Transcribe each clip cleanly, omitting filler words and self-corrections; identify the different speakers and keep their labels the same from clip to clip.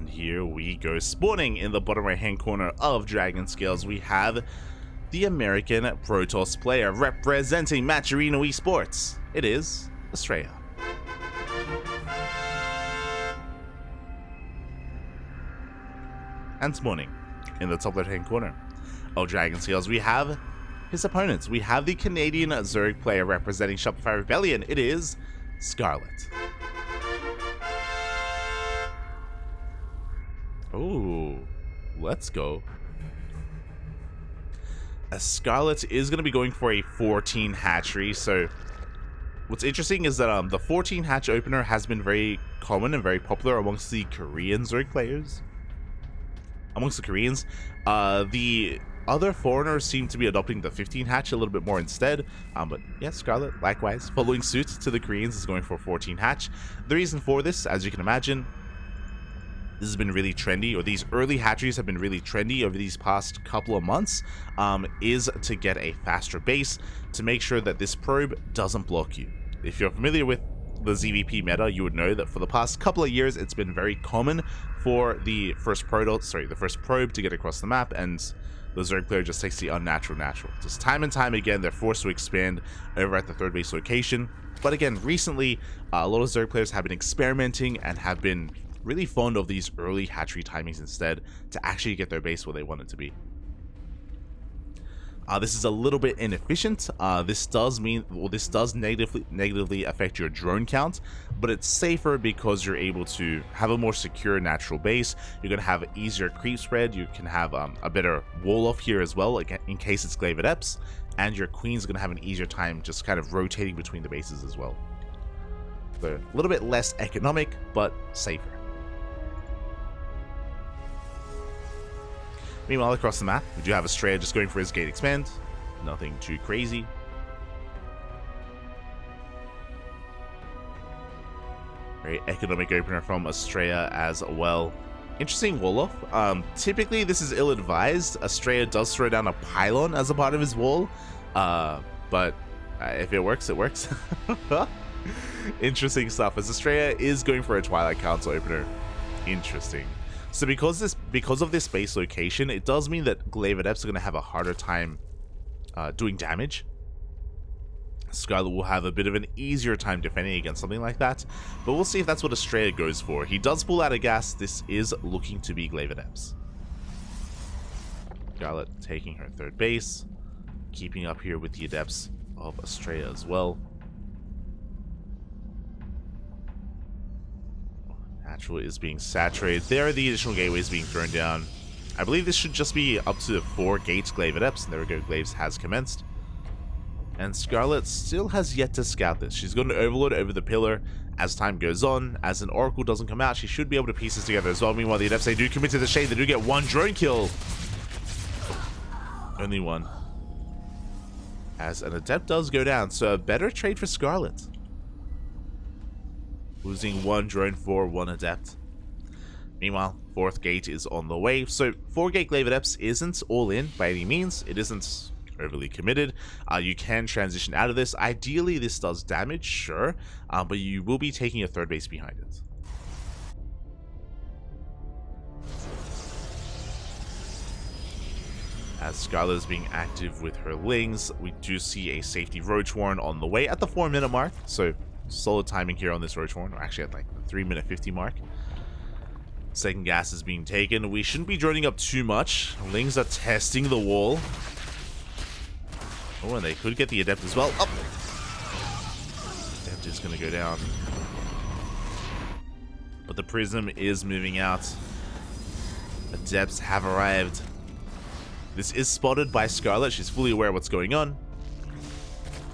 Speaker 1: And here we go. Spawning in the bottom right hand corner of Dragon Scales, we have the American Protoss player representing Matcherino Esports. It is Astrea. And spawning in the top left hand corner of Dragon Scales, we have his opponents. We have the Canadian Zerg player representing Shopify Rebellion. It is Scarlett. Oh, let's go. Scarlett is going to be going for a 14 hatchery. So what's interesting is that the 14 hatch opener has been very common and very popular amongst the Korean Zerg players. Amongst the Koreans, the other foreigners seem to be adopting the 15 hatch a little bit more instead. But yeah, Scarlett, likewise, following suit to the Koreans, is going for 14 hatch. The reason for this, as you can imagine, this has been really trendy, or these early hatcheries have been really trendy over these past couple of months, is to get a faster base to make sure that this probe doesn't block you. If you're familiar with the ZvP meta, you would know that for the past couple of years, it's been very common for the first probe to get across the map, and the Zerg player just takes the unnatural natural. Just time and time again, they're forced to expand over at the third base location. But again, recently, a lot of Zerg players have been experimenting and have been really fond of these early hatchery timings instead to actually get their base where they want it to be. This is a little bit inefficient. This does negatively affect your drone count, but it's safer because you're able to have a more secure natural base. You're going to have easier creep spread. You can have a better wall off here as well, like in case it's Glaive Adepts, and your queen's going to have an easier time just kind of rotating between the bases as well. So a little bit less economic, but safer. Meanwhile, across the map, we do have Astrea just going for his gate expand. Nothing too crazy. Very economic opener from Astrea as well. Interesting wall off. Typically, this is ill-advised. Astrea does throw down a pylon as a part of his wall. But if it works, it works. Interesting stuff. As Astrea is going for a Twilight Council opener. Interesting. So because of this base location, it does mean that Glaive Adepts are going to have a harder time doing damage. Scarlett will have a bit of an easier time defending against something like that, but we'll see if that's what Astrea goes for. He does pull out a gas. This is looking to be Glaive Adepts. Scarlett taking her third base, keeping up here with the Adepts of Astrea as well. Natural is being saturated. There are the additional gateways being thrown down. I believe this should just be up to 4 gates Glaive Adepts. There we go, Glaives has commenced. And Scarlett still has yet to scout this. She's going to overload over the pillar as time goes on. As an Oracle doesn't come out, she should be able to piece this together as well. Meanwhile, the Adepts, they do commit to the shade. They do get 1 drone kill. Only 1. As an Adept does go down, so a better trade for Scarlett. Losing 1 drone for 1 Adept. Meanwhile, 4th gate is on the way. So 4 gate Glaive Adepts isn't all in by any means. It isn't overly committed. You can transition out of this. Ideally, this does damage, sure, but you will be taking a third base behind it. As Scarlett is being active with her Lings, we do see a safety Roach Warren on the way at the 4-minute mark. So solid timing here on this Roach Warren, or actually at like the 3-minute 50 mark. Second gas is being taken. We shouldn't be droning up too much. Lings are testing the wall. Oh, and they could get the Adept as well. Up. Adept is going to go down. But the Prism is moving out. Adepts have arrived. This is spotted by Scarlett. She's fully aware of what's going on.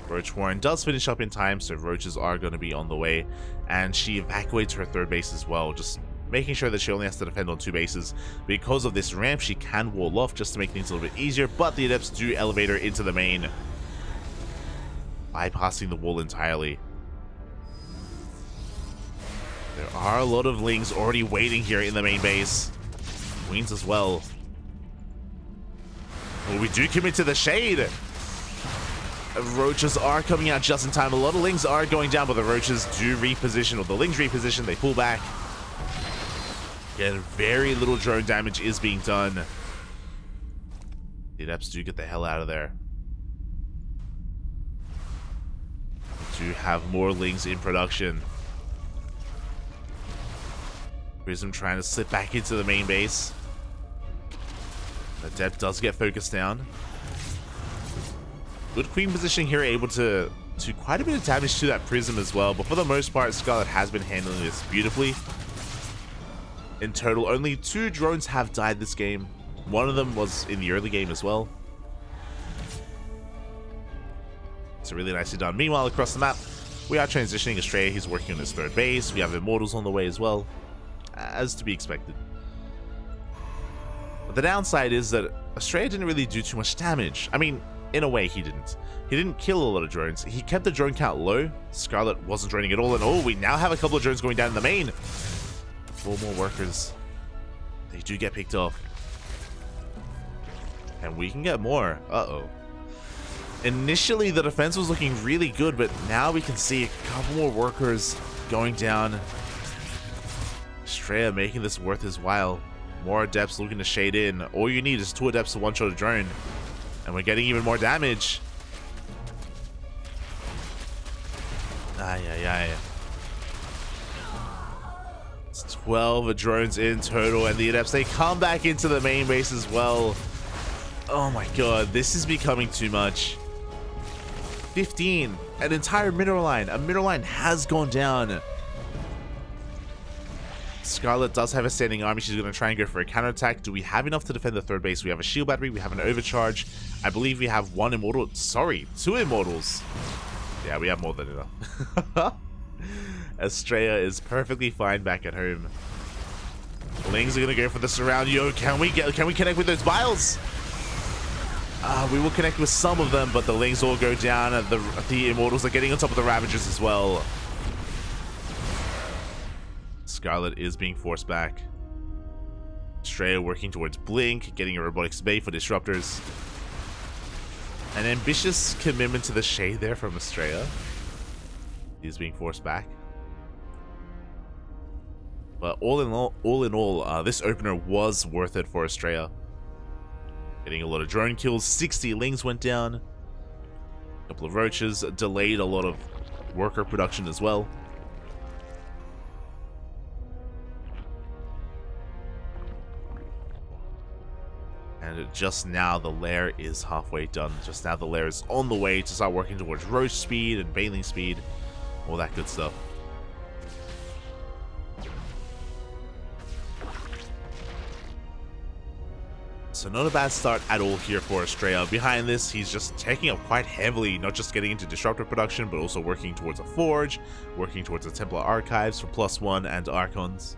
Speaker 1: Roach Warren does finish up in time, so Roaches are going to be on the way. And she evacuates her third base as well, just making sure that she only has to defend on 2 bases. Because of this ramp, she can wall off just to make things a little bit easier, but the Adepts do elevate her into the main, bypassing the wall entirely. There are a lot of Lings already waiting here in the main base. Queens as well. Well, we do commit to the shade. Roaches are coming out just in time. A lot of Lings are going down, but the Roaches do reposition, or the Lings reposition. They pull back. Again, very little drone damage is being done. The Adepts do get the hell out of there. We do have more Lings in production. Prism trying to slip back into the main base. The Adept does get focused down. Good queen positioning here, able to do quite a bit of damage to that Prism as well. But for the most part, Scarlett has been handling this beautifully. In total, only 2 drones have died this game. One of them was in the early game as well. So really nicely done. Meanwhile, across the map, we are transitioning Astrea. He's working on his 3rd base. We have Immortals on the way as well, as to be expected. But the downside is that Astrea didn't really do too much damage. I mean, in a way, he didn't. He didn't kill a lot of drones. He kept the drone count low. Scarlett wasn't droning at all. And oh, we now have a couple of drones going down in the main. 4 more workers. They do get picked off. And we can get more. Uh-oh. Initially, the defense was looking really good, but now we can see a couple more workers going down. Astrea making this worth his while. More Adepts looking to shade in. All you need is 2 Adepts to one-shot a drone. And we're getting even more damage. Ay. It's 12 drones in total, and the Adepts, they come back into the main base as well. Oh my god, this is becoming too much. 15, an entire mineral line. A mineral line has gone down. Scarlett does have a standing army. She's going to try and go for a counterattack. Do we have enough to defend the 3rd base? We have a shield battery. We have an overcharge. I believe we have 1 immortal. Sorry, 2 immortals. Yeah, we have more than enough. Astrea is perfectly fine back at home. Lings are going to go for the surround. Yo, can we connect with those vials? We will connect with some of them, but the Lings all go down, and the Immortals are getting on top of the Ravagers as well. Scarlett is being forced back. Astrea working towards Blink, getting a Robotics Bay for Disruptors. An ambitious commitment to the shade there from Astrea. He's being forced back. But all in all, this opener was worth it for Astrea. Getting a lot of drone kills, 60 Lings went down. A couple of Roaches, delayed a lot of worker production as well. And just now the lair is halfway done. Just now the lair is on the way to start working towards Roach speed and Baneling speed. All that good stuff. So not a bad start at all here for Astrea. Behind this, he's just taking up quite heavily, not just getting into Disruptor production, but also working towards a Forge, working towards the Templar Archives for +1 and Archons.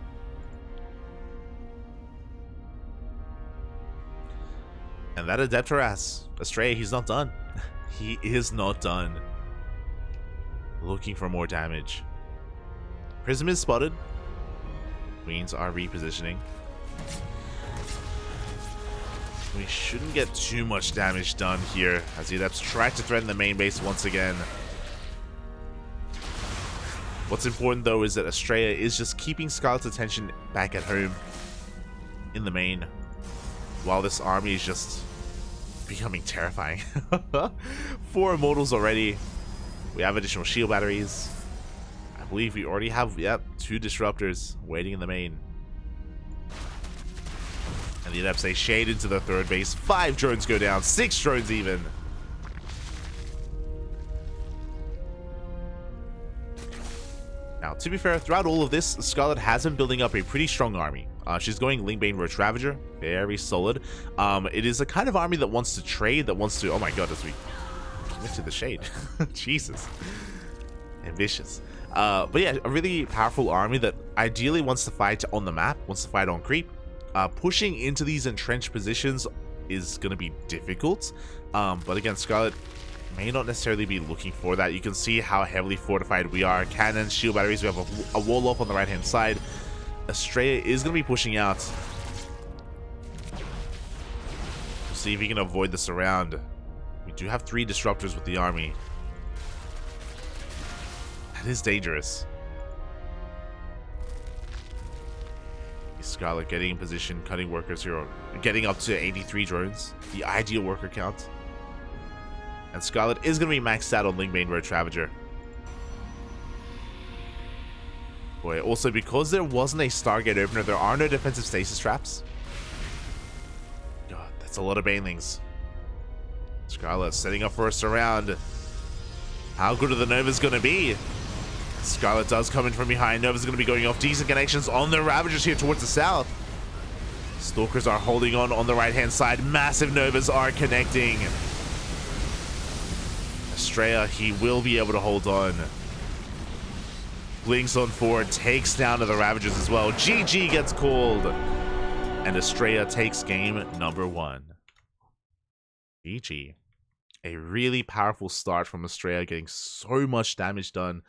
Speaker 1: And that Adept harass. Astrea, he's not done. He is not done. Looking for more damage. Prism is spotted. Queens are repositioning. We shouldn't get too much damage done here, as the Adepts try to threaten the main base once again. What's important though is that Astrea is just keeping Scarlett's attention back at home in the main, while this army is just becoming terrifying. 4 Immortals already. We have additional shield batteries. I believe we already have, 2 Disruptors waiting in the main. And the Adepts, they shade into the 3rd base. 5 drones go down, 6 drones even. Now, to be fair, throughout all of this, Scarlett has been building up a pretty strong army. She's going Lingbane Roach Ravager, very solid. It is a kind of army that wants to trade, that wants to... Oh my god, as we went to the shade. Jesus. Ambitious. But yeah, a really powerful army that ideally wants to fight on the map, wants to fight on creep. Pushing into these entrenched positions is going to be difficult. But again, Scarlett may not necessarily be looking for that. You can see how heavily fortified we are. Cannons, shield batteries, we have a wall up on the right hand side. Astrea is going to be pushing out. See if he can avoid the surround. We do have 3 Disruptors with the army. That is dangerous. He's Scarlett getting in position, cutting workers here, getting up to 83 drones, the ideal worker count. And Scarlett is going to be maxed out on Link Main Road Travager. Boy, also because there wasn't a Stargate opener, there are no defensive stasis traps. God, that's a lot of banelings. Scarlett setting up for a surround. How good are the Novas going to be? Scarlett does come in from behind. Nova's going to be going off. Decent connections on the Ravagers here towards the south. Stalkers are holding on the right-hand side. Massive Novas are connecting. Astrea, he will be able to hold on. Blinks on forward, takes down to the Ravagers as well. GG gets called. And Astrea takes game number 1. GG. A really powerful start from Astrea, getting so much damage done.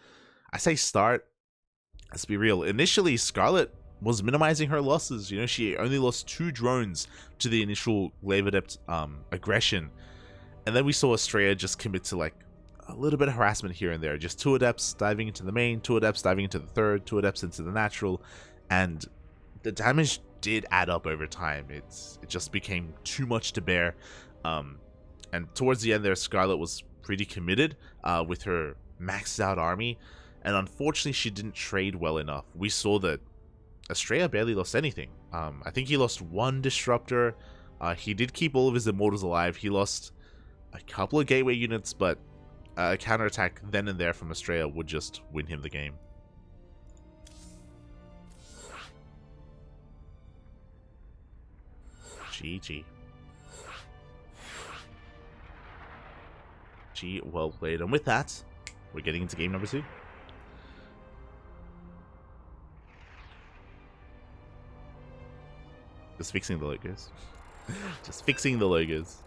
Speaker 1: I say start, let's be real. Initially, Scarlett was minimizing her losses. You know, she only lost 2 drones to the initial Glaive Adept aggression. And then we saw Astrea just commit to like a little bit of harassment here and there. Just 2 Adepts diving into the main, 2 Adepts diving into the third, 2 Adepts into the natural. And the damage did add up over time. It just became too much to bear. And towards the end there, Scarlett was pretty committed with her maxed out army. And unfortunately, she didn't trade well enough. We saw that Astrea barely lost anything. I think he lost 1 Disruptor. He did keep all of his Immortals alive. He lost a couple of Gateway units, but a counterattack then and there from Astrea would just win him the game. GG. G, well played. And with that, we're getting into game number 2. Just fixing the logos. Just fixing the logos.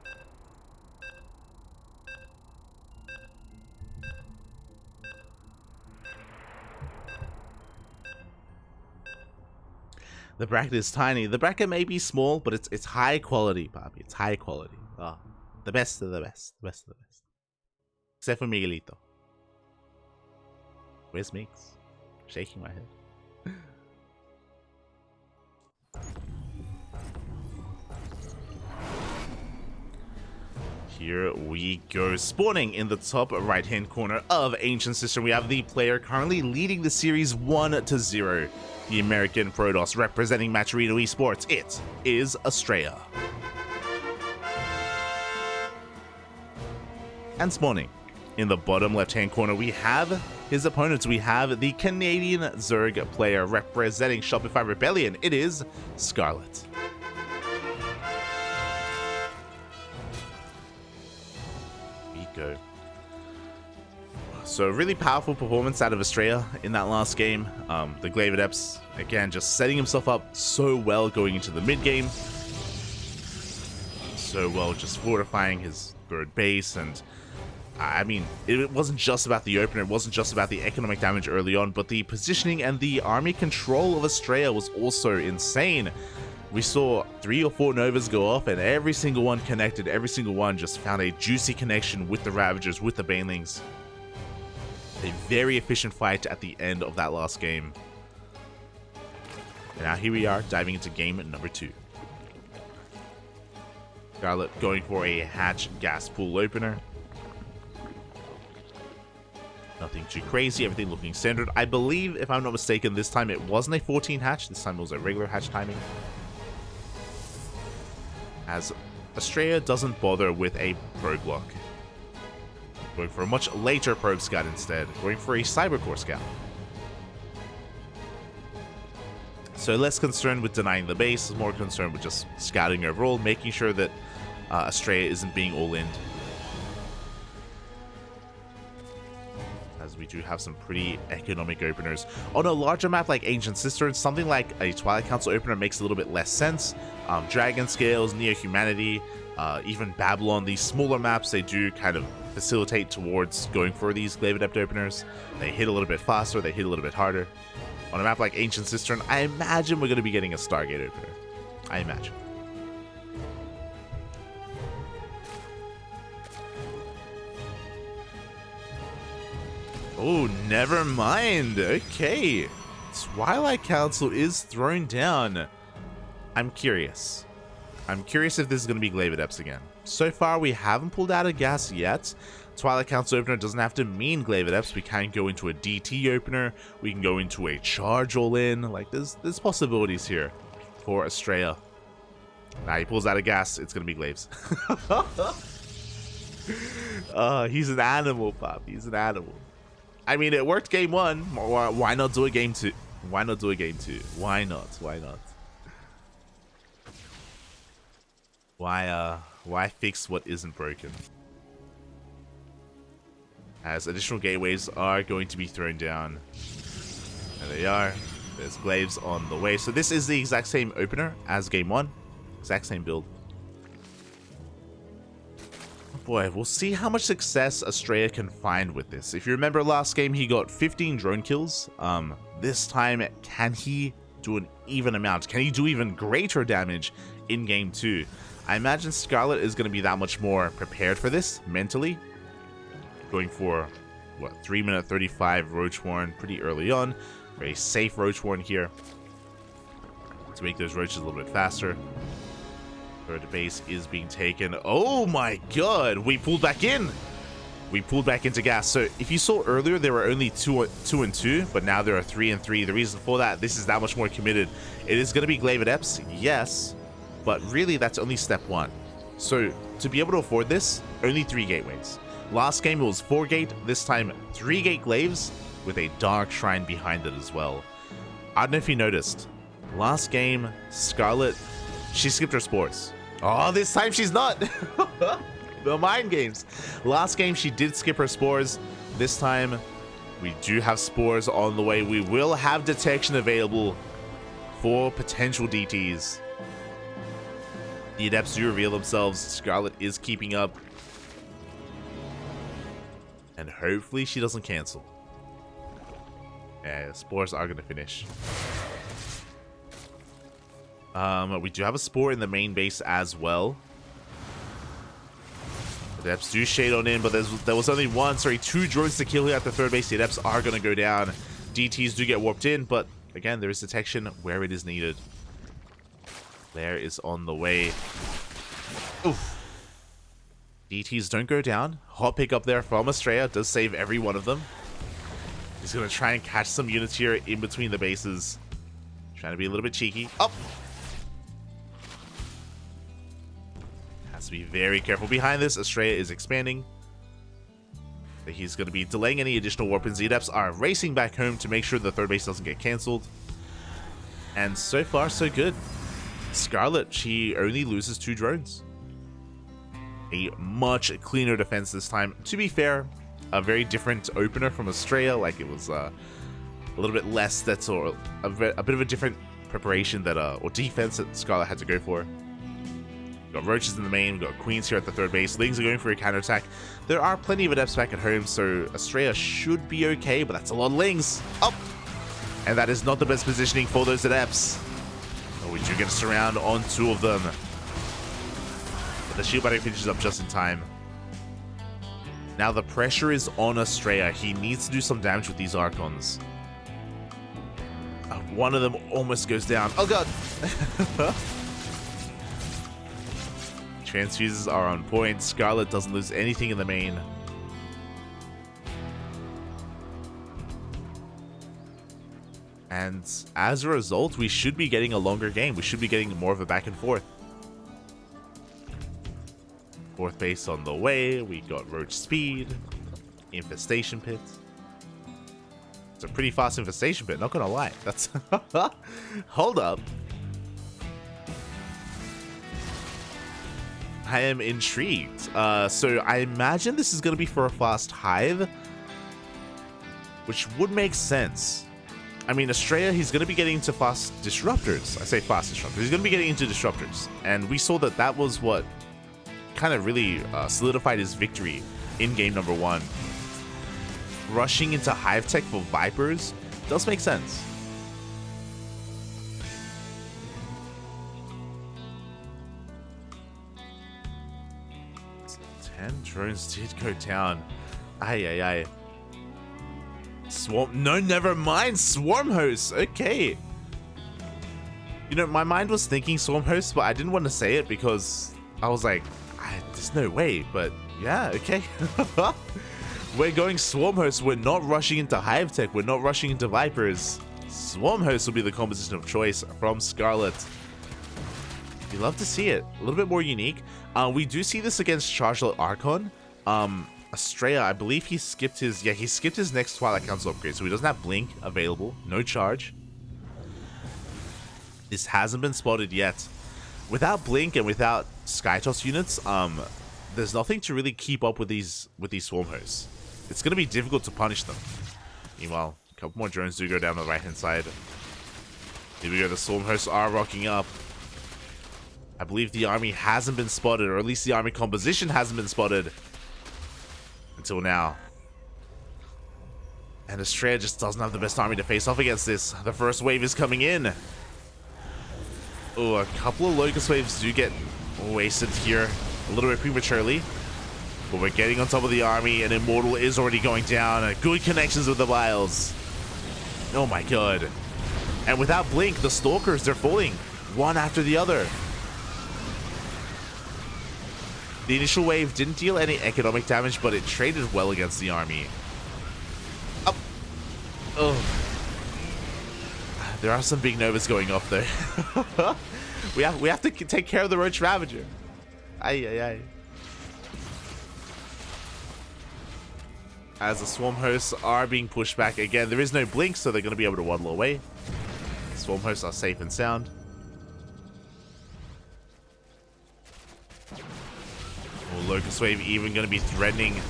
Speaker 1: The bracket is tiny. The bracket may be small, but it's high quality, Bobby. It's high quality. Oh, the best of the best. The best of the best. Except for Miguelito. Where's Mix? Shaking my head. Here we go. Spawning in the top right-hand corner of Ancient Sister, we have the player currently leading the series 1-0. The American Protoss representing Matcherino Esports. It is Astrea. And spawning in the bottom left-hand corner, we have his opponents. We have the Canadian Zerg player representing Shopify Rebellion. It is Scarlett. Go. So really powerful performance out of Astrea in that last game. The Glaive Adepts, again, just setting himself up so well going into the mid game. So well, just fortifying his third base. And I mean, it wasn't just about the opener, it wasn't just about the economic damage early on, but the positioning and the army control of Astrea was also insane. We saw 3 or 4 Novas go off, and every single one connected. Every single one just found a juicy connection with the Ravagers, with the Banelings. A very efficient fight at the end of that last game. And now here we are, diving into game number 2. Scarlett going for a hatch gas pool opener. Nothing too crazy, everything looking standard. I believe, if I'm not mistaken, this time it wasn't a 14 hatch. This time it was a regular hatch timing. As Astrea doesn't bother with a probe block. Going for a much later probe scout instead. Going for a cybercore scout. So less concerned with denying the base, more concerned with just scouting overall, making sure that Astrea isn't being all-in. As we do have some pretty economic openers. On a larger map like Ancient Sister, something like a Twilight Council opener makes a little bit less sense. Dragon Scales, Neo-Humanity, even Babylon, these smaller maps, they do kind of facilitate towards going for these Glaive Adept openers. They hit a little bit faster, they hit a little bit harder. On a map like Ancient Cistern, I imagine we're going to be getting a Stargate opener. I imagine. Oh, never mind. Okay. Twilight Council is thrown down. I'm curious. I'm curious if this is going to be Glaive Adepts again. So far, we haven't pulled out a gas yet. Twilight Council opener doesn't have to mean Glaive Adepts. We can go into a DT opener. We can go into a charge all in. Like, there's possibilities here for Astrea. Nah, he pulls out a gas. It's going to be Glaives. He's an animal, Pop. He's an animal. I mean, it worked game 1. Why not do a game 2? Why not do a game 2? Why not? Why not? Why fix what isn't broken? As additional gateways are going to be thrown down. There they are. There's Glaives on the way. So this is the exact same opener as game 1. Exact same build. Boy, we'll see how much success Astrea can find with this. If you remember last game, he got 15 drone kills. This time, can he do an even amount? Can he do even greater damage in game 2? I imagine Scarlett is going to be that much more prepared for this mentally. Going for, what, 3-minute 35 Roach Warren pretty early on. Very safe Roach Warren here to make those roaches a little bit faster. Third base is being taken. Oh my god, we pulled back in. We pulled back into gas. So if you saw earlier, there were only 2 and 2, but now there are 3 and 3. The reason for that, this is that much more committed. It is going to be Glaive Adepts, yes, but really that's only step 1. So to be able to afford this, only 3 gateways. Last game it was 4 gate, this time 3 gate Glaives with a Dark Shrine behind it as well. I don't know if you noticed, last game Scarlett, she skipped her spores. Oh, this time she's not. The mind games. Last game she did skip her spores. This time we do have spores on the way. We will have detection available for potential DTs. The Adepts do reveal themselves. Scarlett is keeping up. And hopefully she doesn't cancel. Yeah, spores are going to finish. We do have a spore in the main base as well. The Adepts do shade on in, but there was only 2 drones to kill here at the third base. The Adepts are going to go down. DTs do get warped in, but again, there is detection where it is needed. Flare is on the way. Oof. DTs don't go down. Hot pick up there from Astrea. Does save every one of them. He's going to try and catch some units here in between the bases. Trying to be a little bit cheeky. Up. Has to be very careful behind this. Astrea is expanding. He's going to be delaying any additional warp-ins. The Adepts are racing back home to make sure the third base doesn't get cancelled. And so far, so good. Scarlett, she only loses 2 drones. A much cleaner defense this time. To be fair, a very different opener from Astrea. Like, it was a little bit less, that's or a bit of a different preparation that or defense that Scarlett had to go for. We've got roaches in the main, we've got queens here at the third base. Lings are going for a counterattack. There are plenty of Adepts back at home, so Astrea should be okay, but that's a lot of Lings. Up! And that is not the best positioning for those Adepts. Oh, we do get a surround on 2 of them. But the shield battery finishes up just in time. Now the pressure is on Astrea. He needs to do some damage with these Archons. One of them almost goes down. Oh god! Transfuses are on point. Scarlett doesn't lose anything in the main. And as a result, we should be getting a longer game. We should be getting more of a back and forth. Fourth base on the way. We got Roach Speed. Infestation Pit. It's a pretty fast Infestation Pit, not gonna lie. That's... Hold up. I am intrigued. So I imagine this is going to be for a fast hive, which would make sense. I mean, Astrea, he's going to be getting into fast disruptors. I say fast disruptors. He's going to be getting into disruptors. And we saw that that was what kind of really solidified his victory in game number 1. Rushing into hive tech for Vipers does make sense. 10 drones did go down. Aye, aye, aye. Swarm. No, never mind. Swarm hosts. Okay. You know, my mind was thinking Swarm Host, but I didn't want to say it because I was like, there's no way, but yeah, okay. We're going Swarm Host. We're not rushing into Hive Tech. We're not rushing into Vipers. Swarm Host will be the composition of choice from Scarlett. You love to see it. A little bit more unique. We do see this against Chargelet Archon. Astrea, I believe he skipped his next Twilight Council upgrade, so he doesn't have Blink available. No charge. This hasn't been spotted yet. Without Blink and without Skytoss units, there's nothing to really keep up with these Swarm Hosts. It's going to be difficult to punish them. Meanwhile, a couple more drones do go down the right-hand side. Here we go, the Swarm Hosts are rocking up. I believe the army hasn't been spotted, or at least the army composition hasn't been spotted until now. And Astrea just doesn't have the best army to face off against this. The first wave is coming in. Oh, a couple of Locust Waves do get wasted here a little bit prematurely. But we're getting on top of the army, and Immortal is already going down. Good connections with the Vials. Oh my god. And without Blink, the Stalkers, they're falling one after the other. The initial wave didn't deal any economic damage, but it traded well against the army. Up. Oh. There are some big Novas going off though. we have to take care of the Roach Ravager. Ay ay ay. As the Swarm Hosts are being pushed back again, there is no Blink, so they're going to be able to waddle away. Swarm Hosts are safe and sound. Oh, Locust Wave even going to be threatening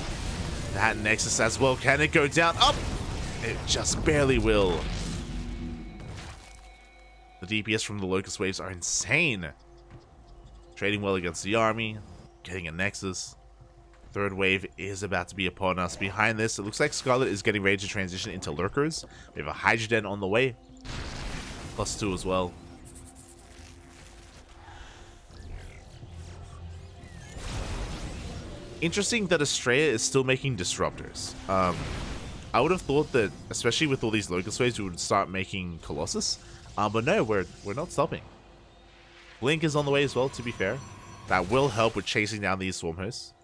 Speaker 1: that Nexus as well. Can it go down? Up! It just barely will. The DPS from the Locust Waves are insane. Trading well against the army. Getting a Nexus. Third wave is about to be upon us. Behind this, it looks like Scarlett is getting ready to transition into Lurkers. We have a Hydra Den on the way. +2 as well. Interesting that Astrea is still making Disruptors. I would have thought that, especially with all these Locust Waves, we would start making Colossus. But no, we're not stopping. Blink is on the way as well, to be fair. That will help with chasing down these Swarm Hosts.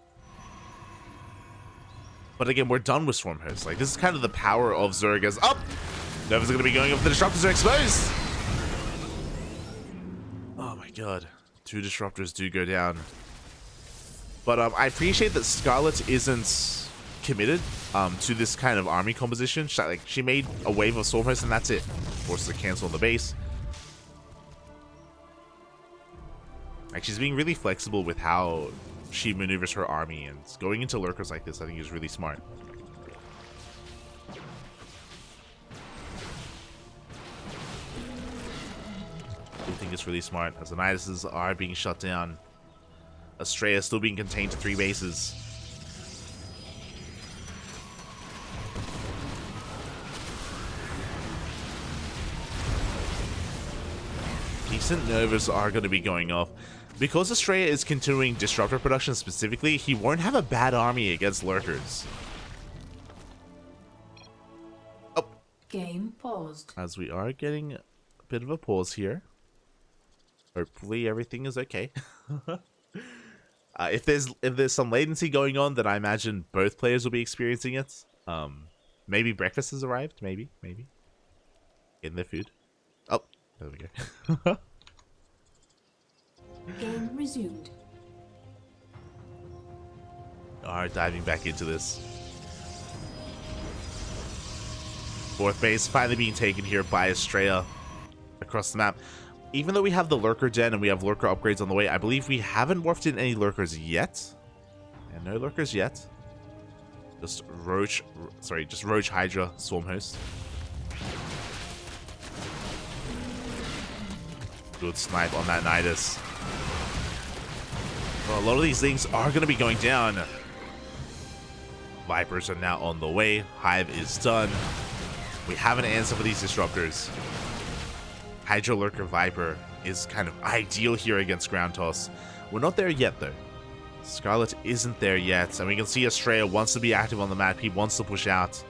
Speaker 1: But again, we're done with Swarm Hosts. Like, this is kind of the power of Zerg as up. Nova's going to be going up. The Disruptors are exposed. Oh my god. 2 Disruptors do go down. But I appreciate that Scarlett isn't committed to this kind of army composition. She made a wave of Swarm Hosts and that's it. Forces to cancel on the base. Like, she's being really flexible with how she maneuvers her army, and going into Lurkers like this I think is really smart. I think it's really smart as the Niduses are being shut down. Astrea is still being contained to 3 bases. Decent Novas are going to be going off. Because Astrea is continuing Disruptor production specifically, he won't have a bad army against Lurkers. Oh.
Speaker 2: Game paused.
Speaker 1: As we are getting a bit of a pause here. Hopefully everything is okay. If there's some latency going on, then I imagine both players will be experiencing it. Maybe breakfast has arrived. Maybe. Getting their food. Oh, there we go.
Speaker 2: Game resumed.
Speaker 1: Alright, diving back into this. 4th base finally being taken here by Astrea across the map. Even though we have the Lurker Den and we have Lurker upgrades on the way, I believe we haven't morphed in any Lurkers yet. And no Lurkers yet. Just Roach Hydra Swarm Host. Good snipe on that Nidus. Well, a lot of these things are going to be going down. Vipers are now on the way. Hive is done. We have an answer for these Disruptors. Hydra Lurker Viper is kind of ideal here against Ground Toss. We're not there yet, though. Scarlett isn't there yet. And we can see Astrea wants to be active on the map. He wants to push out.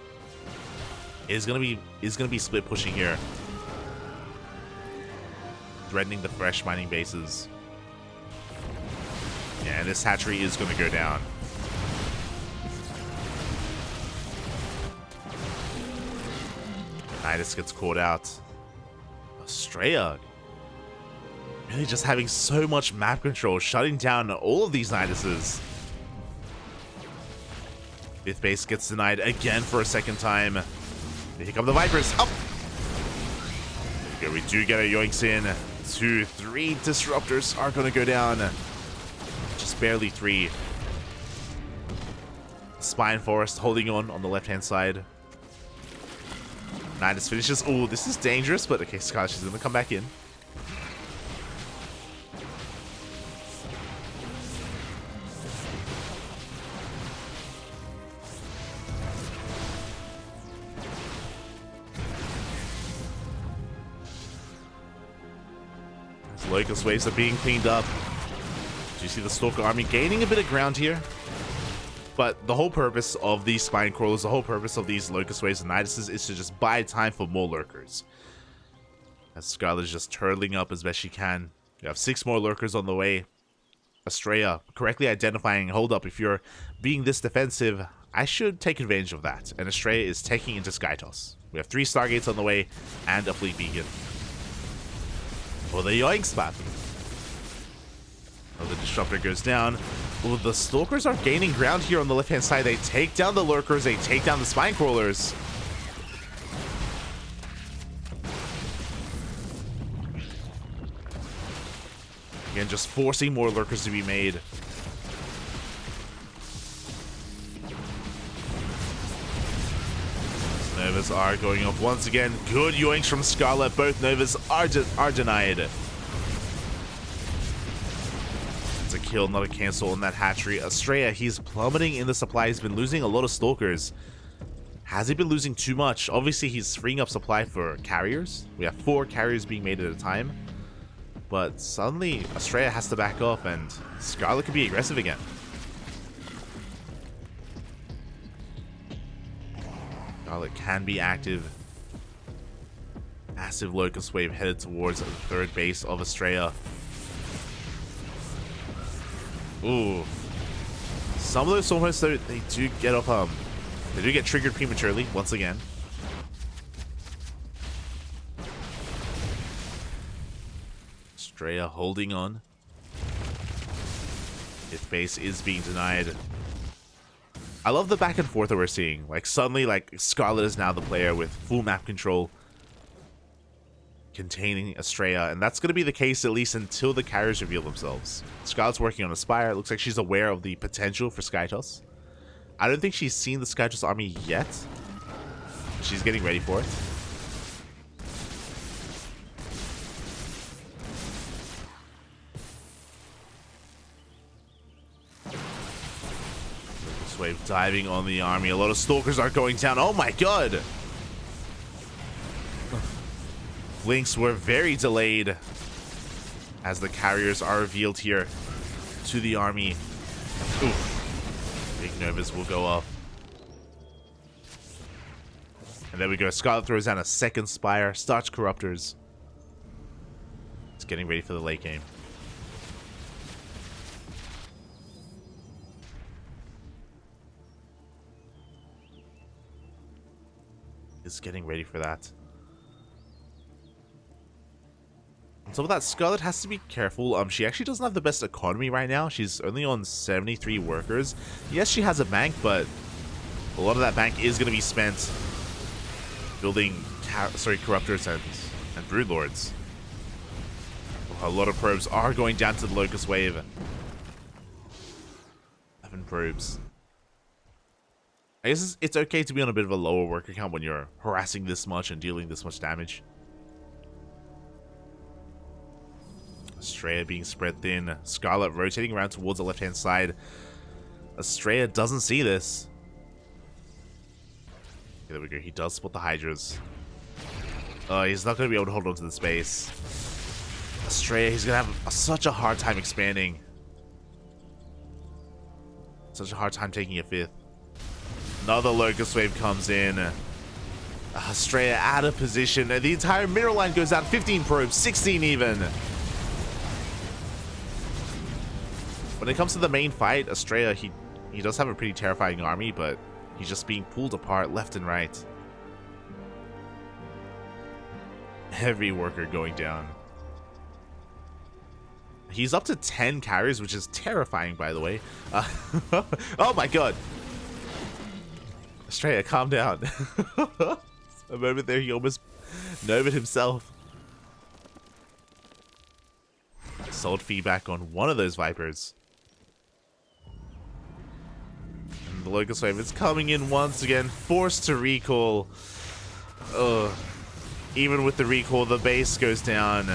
Speaker 1: Is gonna be split pushing here. threatening the fresh mining bases. Yeah, and this hatchery is going to go down. Nidus gets caught out. Astrea really just having so much map control, shutting down all of these Niduses. Fifth base gets denied again for a second time. Here come the Vipers. Up! There we go. We do get a yoinks in. 2, 3 disruptors are going to go down. Just barely 3. Spine Forest holding on the left-hand side. Nidus finishes. Oh, this is dangerous, but okay, Scarlett, she's going to come back in. Locust waves are being cleaned up. Do you see the Stalker army gaining a bit of ground here? But the whole purpose of these Spine Crawlers, the whole purpose of these Locust waves and Niduses is to just buy time for more Lurkers. As Scarlett is just turtling up as best she can. You have 6 more Lurkers on the way. Astrea correctly identifying, hold up, if you're being this defensive, I should take advantage of that. And Astrea is taking into Skytoss. We have 3 Stargates on the way and a Fleet Beacon. For the yoinks map. Oh, the Disruptor goes down. Oh, the Stalkers are gaining ground here on the left-hand side. They take down the Lurkers. They take down the Spine Crawlers. Again, just forcing more Lurkers to be made. Novas are going up once again. Good yoinks from Scarlett. Both Novas are denied. It's a kill, not a cancel on that hatchery. Astrea, he's plummeting in the supply. He's been losing a lot of Stalkers. Has he been losing too much? Obviously, he's freeing up supply for carriers. We have 4 carriers being made at a time. But suddenly, Astrea has to back off, and Scarlett could be aggressive again. Scarlett can be active. Massive Locust Wave headed towards the 3rd base of Astrea. Ooh. Some of those Stormhosts, though, they do get up, they do get triggered prematurely, once again. Astrea holding on. 5th base is being denied. I love the back and forth that we're seeing. Like, suddenly, like, Scarlett is now the player with full map control, containing Astrea, and that's going to be the case at least until the carriers reveal themselves. Scarlett's working on Aspire. It looks like she's aware of the potential for Skytoss. I don't think she's seen the Skytoss army yet. She's getting ready for it. Wave diving on the army. A lot of Stalkers are going down. Oh my god! Blinks were very delayed as the carriers are revealed here to the army. Oof. Big Novas will go off. And there we go. Scarlett throws down a 2nd Spire. Starts Corruptors. It's getting ready for the late game. Is getting ready for that. And so with that, Scarlett has to be careful. She actually doesn't have the best economy right now. She's only on 73 workers. Yes, she has a bank, but a lot of that bank is going to be spent building Corruptors and Broodlords. A lot of probes are going down to the Locust Wave. 11 probes. I guess it's okay to be on a bit of a lower worker count when you're harassing this much and dealing this much damage. Astrea being spread thin. Scarlett rotating around towards the left-hand side. Astrea doesn't see this. Okay, there we go. He does spot the Hydras. He's not going to be able to hold on to the space. Astrea, he's going to have such a hard time expanding. Such a hard time taking a 5th. Another Locust Wave comes in. Astrea out of position. The entire middle line goes down. 15 probes, 16 even. When it comes to the main fight, Astrea, he does have a pretty terrifying army, but he's just being pulled apart left and right. Every worker going down. He's up to 10 carries, which is terrifying, by the way. Oh my god. Astrea, calm down. A moment there, he almost Novid himself. Solid feedback on one of those Vipers. And the Locust Wave is coming in once again, forced to recall. Ugh. Even with the recall, the base goes down.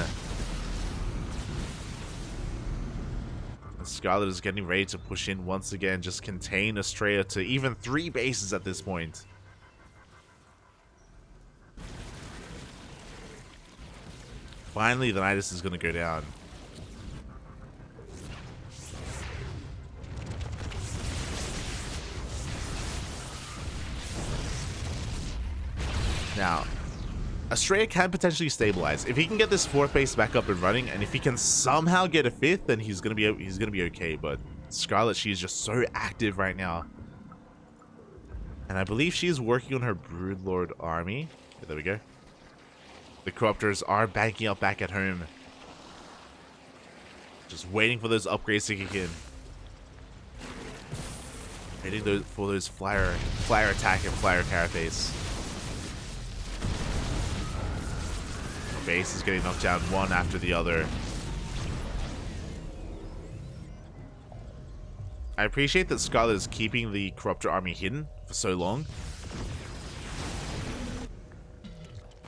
Speaker 1: And Scarlett is getting ready to push in once again, just contain Astrea to even 3 bases at this point. Finally, the Nidus is going to go down. Now, Astrea can potentially stabilize. If he can get this 4th base back up and running, and if he can somehow get a 5th, then he's gonna be okay. But Scarlett, she is just so active right now, and I believe she is working on her Broodlord army. Yeah, there we go. The Corruptors are banking up back at home, just waiting for those upgrades to kick in. Waiting for those flyer attack and flyer carapace. Base is getting knocked down one after the other. I appreciate that Scarlett is keeping the Corruptor army hidden for so long.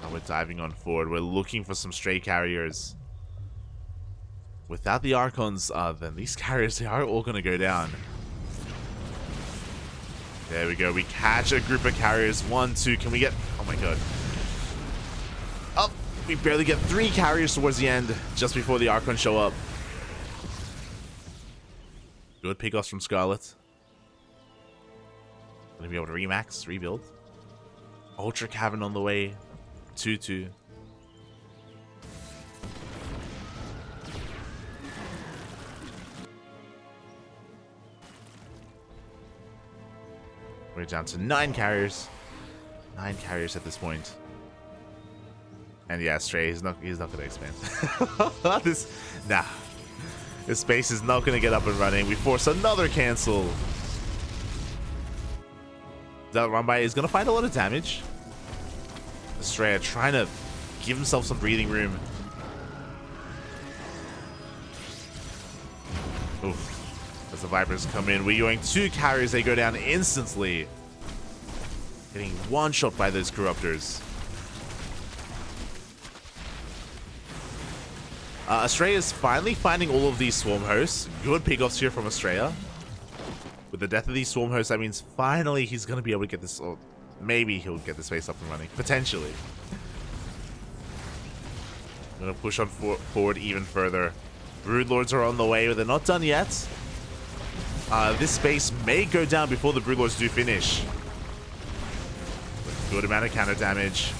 Speaker 1: Now we're diving on forward. We're looking for some stray carriers. Without the Archons, then these carriers, they are all going to go down. There we go. We catch a group of carriers. 1, 2. Can we get... Oh my god. Oh! We barely get 3 carriers towards the end, just before the Archons show up. Good pickoffs from Scarlett. Gonna be able to remax, rebuild. Ultra Cavern on the way. 2-2. We're down to 9 carriers. 9 carriers at this point. And yeah, Astrea, he's not going to expand. This space is not going to get up and running. We force another cancel. That Rumbai is going to find a lot of damage. Astrea trying to give himself some breathing room. Oof. As the Vipers come in, we're going 2 carriers. They go down instantly. Getting one shot by those Corruptors. Astrea is finally finding all of these Swarm Hosts. Good pickoffs here from Astrea. With the death of these Swarm Hosts, that means finally he's going to be able to get this, or maybe he'll get this base up and running. Potentially. I'm going to push on forward even further. Broodlords are on the way, but they're not done yet. This base may go down before the Broodlords do finish. With good amount of counter damage.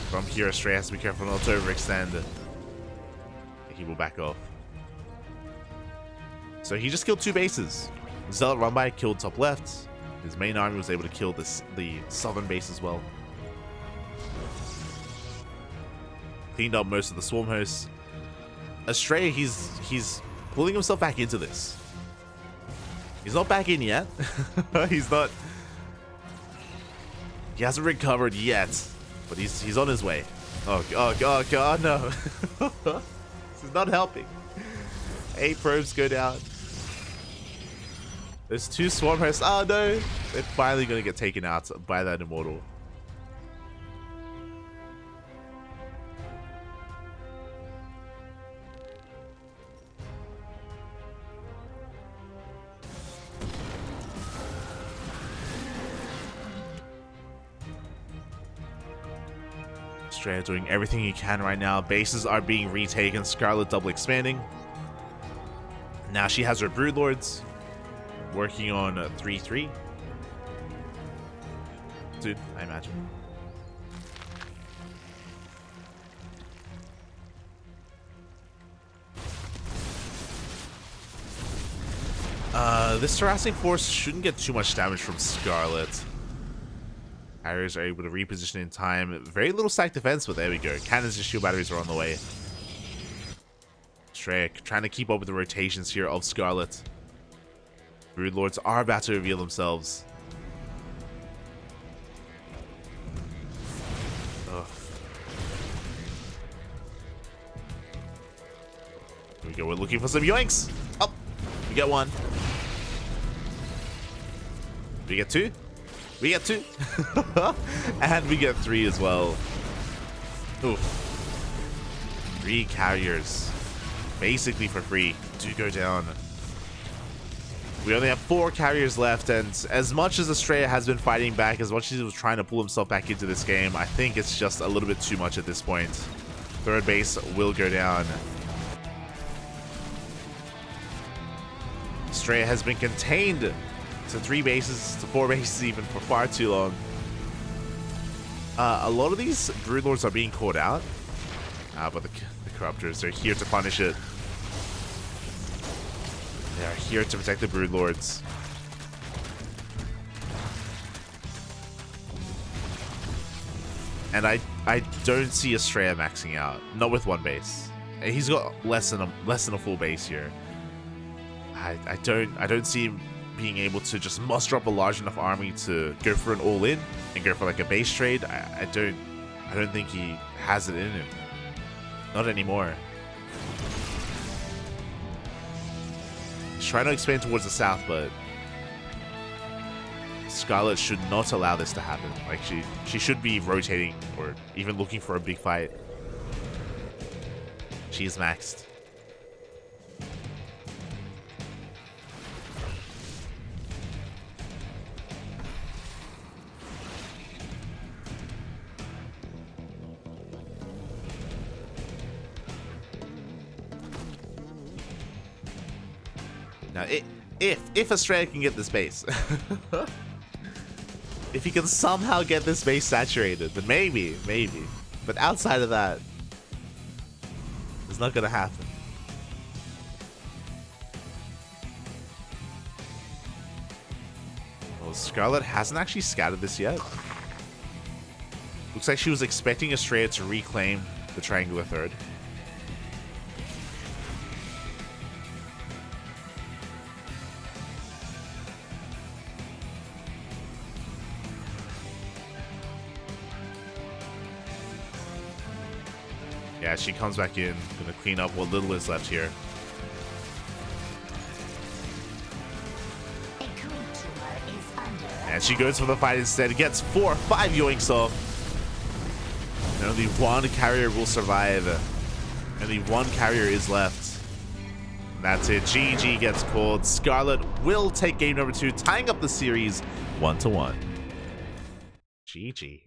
Speaker 1: From here, Astrea has to be careful not to overextend. He will back off. So he just killed 2 bases. Zealot Rumbai killed top left. His main army was able to kill the southern base as well. Cleaned up most of the Swarm Hosts. Astrea, he's pulling himself back into this. He's not back in yet. He's not... He hasn't recovered yet. But he's on his way. Oh god, no. This is not helping. 8 probes go down. There's 2 Swarm Hosts. Oh no. They're finally going to get taken out by that Immortal. Astrea doing everything he can right now. Bases are being retaken. Scarlett double expanding. Now she has her Broodlords working on 3-3. Dude, I imagine. This harassing force shouldn't get too much damage from Scarlett. Carriers are able to reposition in time. Very little stack defense, but there we go. Cannons and shield batteries are on the way. Astrea trying to keep up with the rotations here of Scarlett. Brood Lords are about to reveal themselves. Ugh. Here we go. We're looking for some yoinks. Oh, we get one. We get two. We get two. And we get three as well. Ooh. 3 carriers. Basically for free. Do go down. We only have 4 carriers left, and as much as Astrea has been fighting back, as much as he was trying to pull himself back into this game, I think it's just a little bit too much at this point. Third base will go down. Astrea has been contained to 3 bases, to 4 bases even, for far too long. A lot of these Broodlords are being caught out, but the Corruptors are here to punish it. They are here to protect the Broodlords. And I don't see Astrea maxing out, not with 1 base. He's got less than a full base here. I don't see him being able to just muster up a large enough army to go for an all-in and go for like a base trade. I don't think he has it in him. Not anymore. He's trying to expand towards the south, but Scarlett should not allow this to happen. Like she should be rotating or even looking for a big fight. She's maxed. Now, if Astrea can get this base, if he can somehow get this base saturated, then maybe. But outside of that, it's not gonna happen. Well, Scarlett hasn't actually scattered this yet. Looks like she was expecting Astrea to reclaim the triangular third. Yeah, she comes back in, gonna clean up what little is left here. And she goes for the fight instead, gets 4 or 5 yoinks off. And only 1 carrier will survive. Only 1 carrier is left. And that's it. GG gets called. Scarlett will take game number 2, tying up the series 1-1. GG.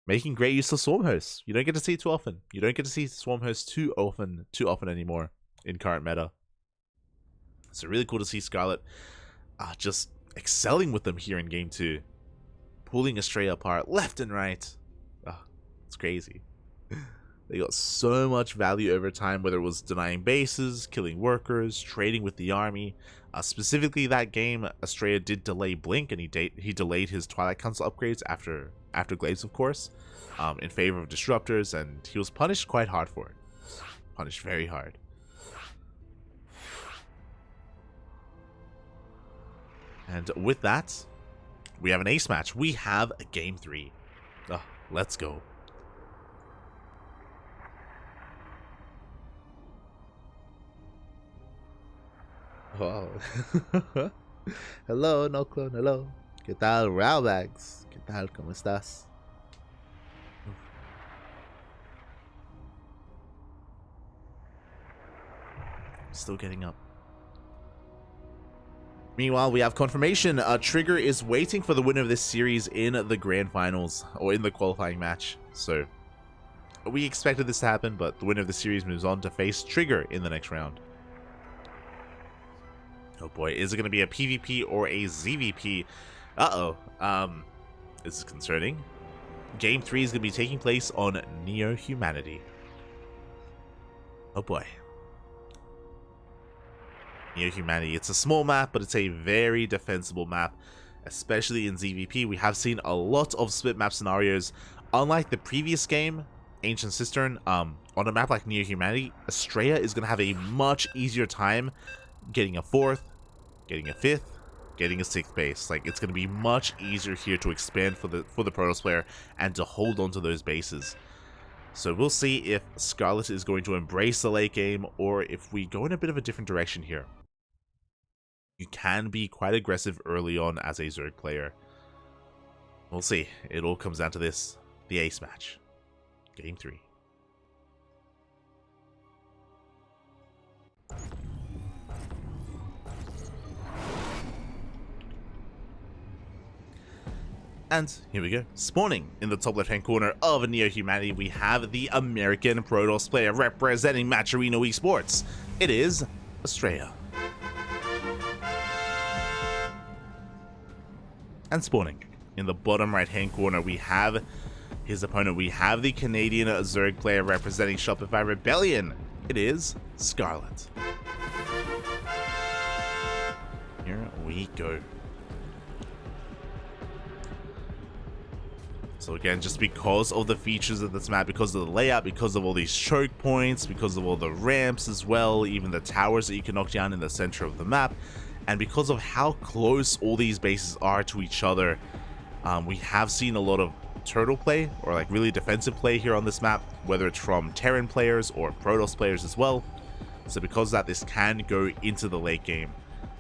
Speaker 1: Making great use of Swarm Hosts. You don't get to see it too often. You don't get to see Swarm Hosts too often anymore in current meta. So really cool to see Scarlett just excelling with them here in game 2. Pulling Astrea apart left and right. It's crazy. They got so much value over time, whether it was denying bases, killing workers, trading with the army. Specifically that game, Astrea did delay Blink, and he delayed his Twilight Council upgrades after Glaives, of course, in favor of Disruptors, and he was punished quite hard for it. Punished very hard. And with that, we have an ace match. We have a game 3. Let's go. Wow. Hello, no clone, hello. ¿Qué tal, Rowbags? ¿Qué tal, cómo estás? Still getting up. Meanwhile, we have confirmation. Trigger is waiting for the winner of this series in the grand finals, or in the qualifying match. So, we expected this to happen, but the winner of the series moves on to face Trigger in the next round. Oh boy, is it going to be a PvP or a ZvP? Uh-oh. is concerning. Game 3 is going to be taking place on Neo-Humanity. Oh boy. Neo-Humanity. It's a small map, but it's a very defensible map, especially in ZvP. We have seen a lot of split map scenarios. Unlike the previous game, Ancient Cistern, on a map like Neo-Humanity, Astrea is going to have a much easier time getting a 4th, getting a 5th, getting a 6th base. Like, it's going to be much easier here to expand for the Protoss player and to hold on to those bases. So we'll see if Scarlett is going to embrace the late game or if we go in a bit of a different direction here. You can be quite aggressive early on as a Zerg player. We'll see. It all comes down to this, the ace match. Game 3. And here we go. Spawning in the top left-hand corner of Neo-Humanity, we have the American Protoss player representing Matcherino Esports. It is Astrea. And spawning in the bottom right-hand corner, we have his opponent. We have the Canadian Zerg player representing Shopify Rebellion. It is Scarlett. Here we go. So again, just because of the features of this map, because of the layout, because of all these choke points, because of all the ramps as well, even the towers that you can knock down in the center of the map, and because of how close all these bases are to each other, we have seen a lot of turtle play, or like really defensive play here on this map, whether it's from Terran players or Protoss players as well. So because of that, this can go into the late game.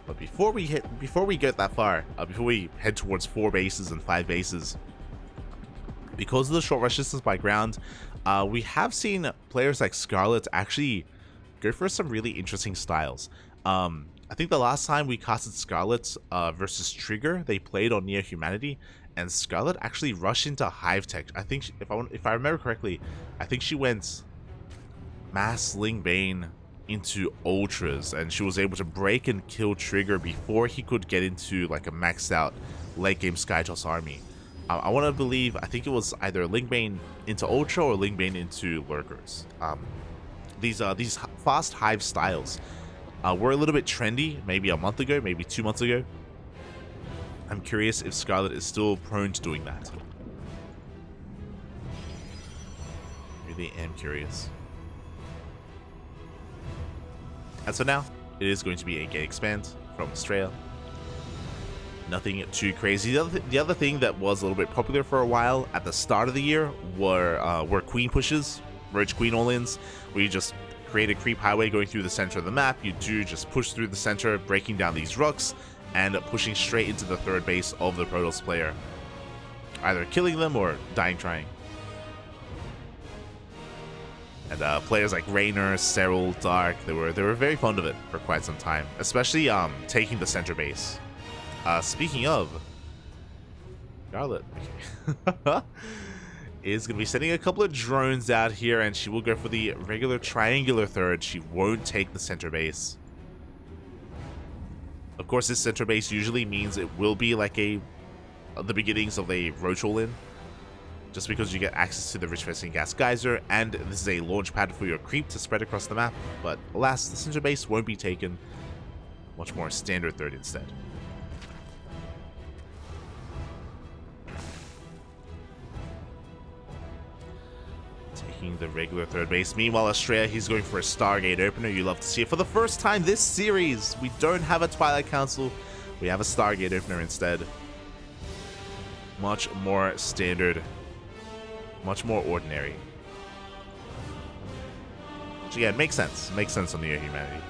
Speaker 1: But before we get that far, before we head towards 4 bases and 5 bases, because of the short rush distance by ground, we have seen players like Scarlett actually go for some really interesting styles. I think the last time we casted Scarlett versus Trigger, they played on Neo-Humanity, and Scarlett actually rushed into Hive Tech. I think, if I remember correctly, I think she went Mass Ling Bane into Ultras, and she was able to break and kill Trigger before he could get into like a maxed out late game Skytoss army. I want to believe, I think it was either Lingbane into Ultra or Lingbane into Lurkers. These fast Hive styles were a little bit trendy maybe a month ago, maybe 2 months ago. I'm curious if Scarlett is still prone to doing that. Really am curious. And so now, it is going to be a gate expand from Astrea. Nothing too crazy. The other thing that was a little bit popular for a while at the start of the year were queen pushes, Roach Queen all-ins, where you just create a creep highway going through the center of the map. You do just push through the center, breaking down these rooks, and pushing straight into the 3rd base of the Protoss player, either killing them or dying trying. And players like Raynor, Cyril, Dark, they were very fond of it for quite some time, especially taking the center base. Speaking of, Scarlett is going to be sending a couple of drones out here, and she will go for the regular triangular 3rd. She won't take the center base. Of course, this center base usually means it will be like the beginnings of a Roach all-in, just because you get access to the Rich Festing Gas Geyser, and this is a launch pad for your creep to spread across the map. But alas, the center base won't be taken. Much more standard 3rd instead. Taking the regular 3rd base. Meanwhile, Astrea, he's going for a Stargate opener. You love to see it. For the first time this series, we don't have a Twilight Council. We have a Stargate opener instead. Much more standard. Much more ordinary. Which again, makes sense. Makes sense on the Humanity.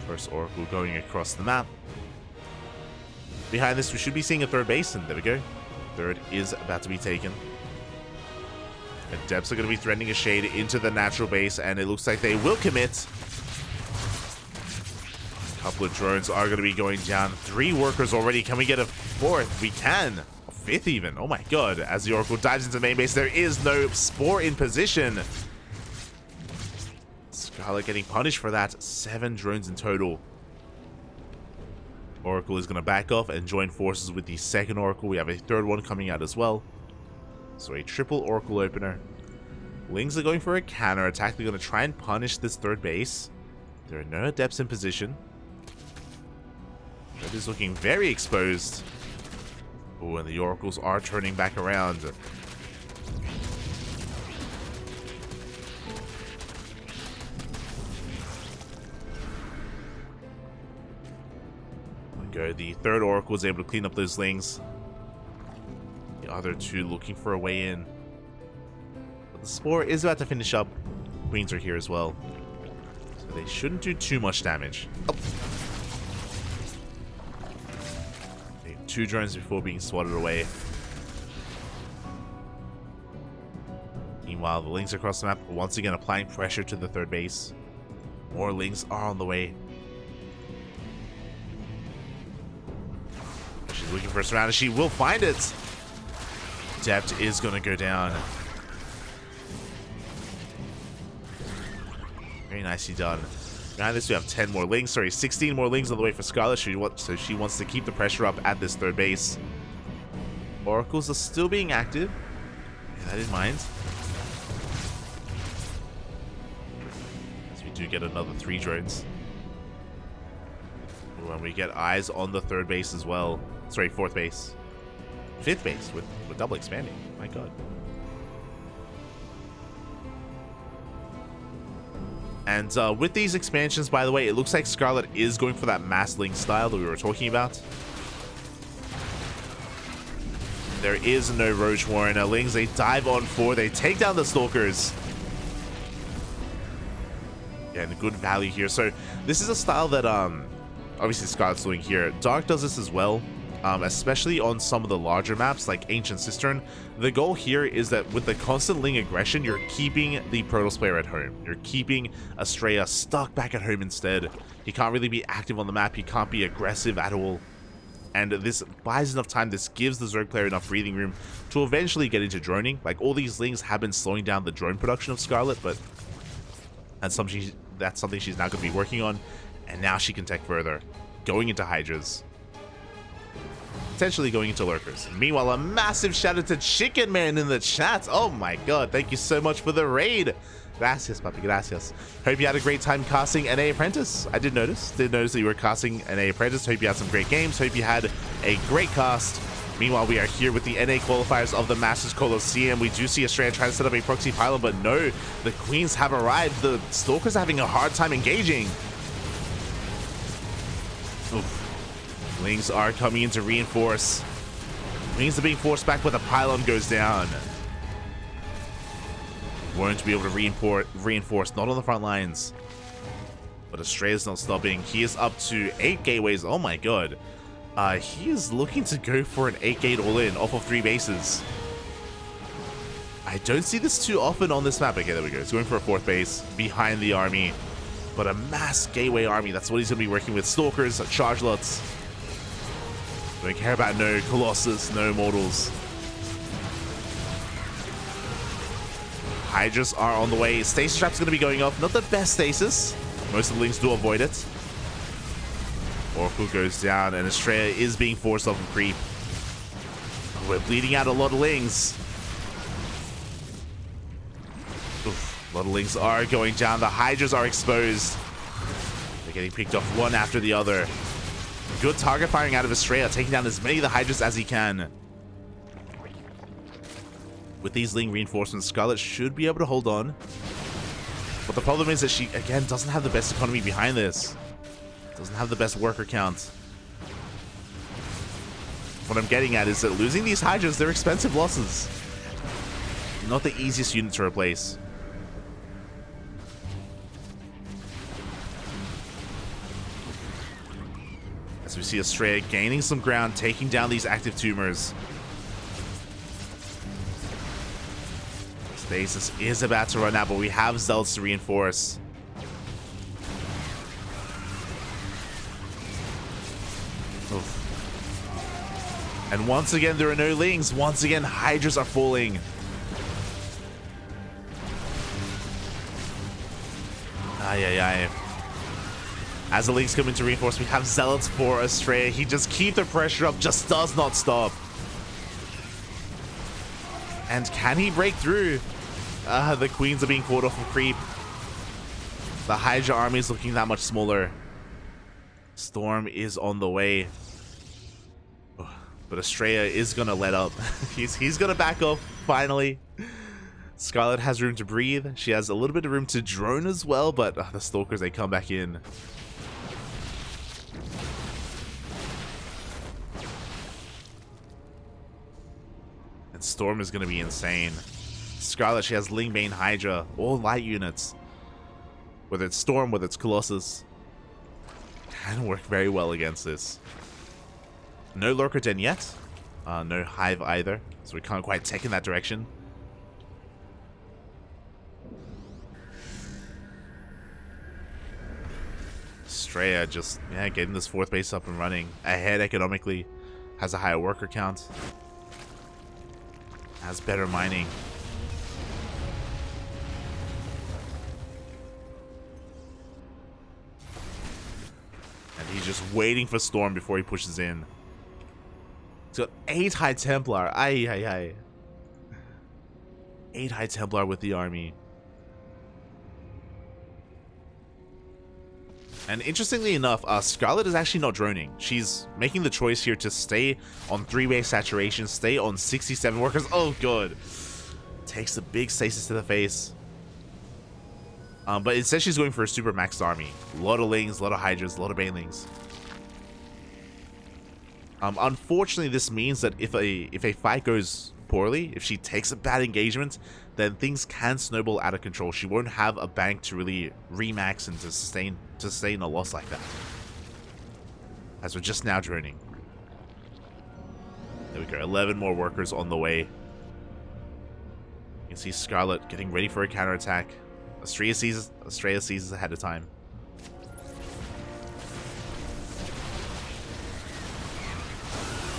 Speaker 1: First Oracle going across the map. Behind this, we should be seeing a 3rd base, and there we go. 3rd is about to be taken. And Depths are going to be threatening a shade into the natural base, and it looks like they will commit. A couple of drones are going to be going down. 3 workers already. Can we get a 4th? We can. A 5th even. Oh my god. As the Oracle dives into main base, there is no Spore in position. Scarlett getting punished for that. 7 drones in total. Oracle is going to back off and join forces with the second Oracle. We have a third one coming out as well. So a triple Oracle opener. Lings are going for a counter attack. They're going to try and punish this third base. There are no adepts in position. That is looking very exposed. Oh, and the Oracles are turning back around. Go. The third Oracle was able to clean up those Lings. The other two looking for a way in. But the Spore is about to finish up. Queens are here as well. So they shouldn't do too much damage. Oh. Okay, 2 drones before being swatted away. Meanwhile, the Lings across the map once again applying pressure to the third base. More Lings are on the way. She's looking for a surround and she will find it. Adept is going to go down. Very nicely done. Behind this we have 10 more Lings. Sorry, 16 more Lings on the way for Scarlett. So she wants to keep the pressure up at this third base. Oracles are still being active. Keep that in mind. As we do get another 3 drones. Ooh, and we get eyes on the third base as well. Sorry, 4th base. 5th base with double expanding. My god. And with these expansions, by the way, it looks like Scarlett is going for that mass Ling style that we were talking about. There is no Roach Warren. Lings, they dive on 4. They take down the Stalkers. And good value here. So this is a style that obviously Scarlett's doing here. Dark does this as well. Especially on some of the larger maps like Ancient Cistern. The goal here is that with the constant Ling aggression, you're keeping the Protoss player at home. You're keeping Astrea stuck back at home instead. He can't really be active on the map. He can't be aggressive at all. And this buys enough time. This gives the Zerg player enough breathing room to eventually get into droning. Like, all these Lings have been slowing down the drone production of Scarlett, but that's something she's now going to be working on. And now she can tech further, going into Hydras. Potentially going into Lurkers. Meanwhile, a massive shout out to Chicken Man in the chat. Oh my god, thank you so much for the raid. Gracias, papi, gracias. Hope you had a great time casting NA Apprentice. I did notice that you were casting NA Apprentice. Hope you had some great games. Hope you had a great cast. Meanwhile, we are here with the NA qualifiers of the Masters Coliseum. We do see Astrea trying to set up a proxy pylon, but no, the Queens have arrived. The Stalkers are having a hard time engaging. Oof. Lings are coming in to reinforce. Lings are being forced back, but the pylon goes down. Won't be able to reinforce, not on the front lines. But Astrea's not stopping. He is up to 8 gateways. Oh my god. He is looking to go for an 8-gate all-in off of 3 bases. I don't see this too often on this map. Okay, there we go. He's going for a 4th base behind the army. But a mass gateway army, that's what he's going to be working with. Stalkers, charge lots. Don't care about no Colossus, no Mortals. Hydras are on the way. Stasis Trap's going to be going off. Not the best stasis. Most of the Lings do avoid it. Oracle goes down, and Astrea is being forced off of creep. Oh, we're bleeding out a lot of Lings. Oof, a lot of Lings are going down. The Hydras are exposed. They're getting picked off one after the other. Good target firing out of Astrea, taking down as many of the Hydras as he can. With these Ling reinforcements, Scarlett should be able to hold on. But the problem is that she, again, doesn't have the best economy behind this. Doesn't have the best worker count. What I'm getting at is that losing these Hydras, they're expensive losses. Not the easiest unit to replace. As we see Astrea gaining some ground, taking down these active tumors. Stasis is about to run out, but we have Zealots to reinforce. Oof. And once again, there are no Lings. Once again, Hydras are falling. Ay, ay, ay. As the Leagues come into reinforce, we have Zealots for Astrea. He just keeps the pressure up, just does not stop. And can he break through? The Queens are being caught off of creep. The Hydra army is looking that much smaller. Storm is on the way. But Astrea is going to let up. he's going to back off, finally. Scarlett has room to breathe. She has a little bit of room to drone as well, but the Stalkers, they come back in. And Storm is going to be insane. Scarlett, she has Lingbane Hydra, all light units. Whether it's Storm, whether it's Colossus. Can work very well against this. No Lurker Den yet. No Hive either. So we can't quite take in that direction. Astrea just, getting this 4th base up and running. Ahead economically. Has a higher worker count. Has better mining. And he's just waiting for Storm before he pushes in. He's got 8 High Templar. Aye. 8 High Templar with the army. And interestingly enough, Scarlett is actually not droning. She's making the choice here to stay on 3-way saturation, stay on 67 workers. Oh, good. Takes a big stasis to the face. But instead she's going for a super maxed army. A lot of Lings, a lot of Hydras, a lot of Banelings. Unfortunately, this means that if a fight goes poorly, if she takes a bad engagement, then things can snowball out of control. She won't have a bank to really remax and to sustain a loss like that. As we're just now droning. There we go, 11 more workers on the way. You can see Scarlett getting ready for a counterattack. Astrea sees ahead of time.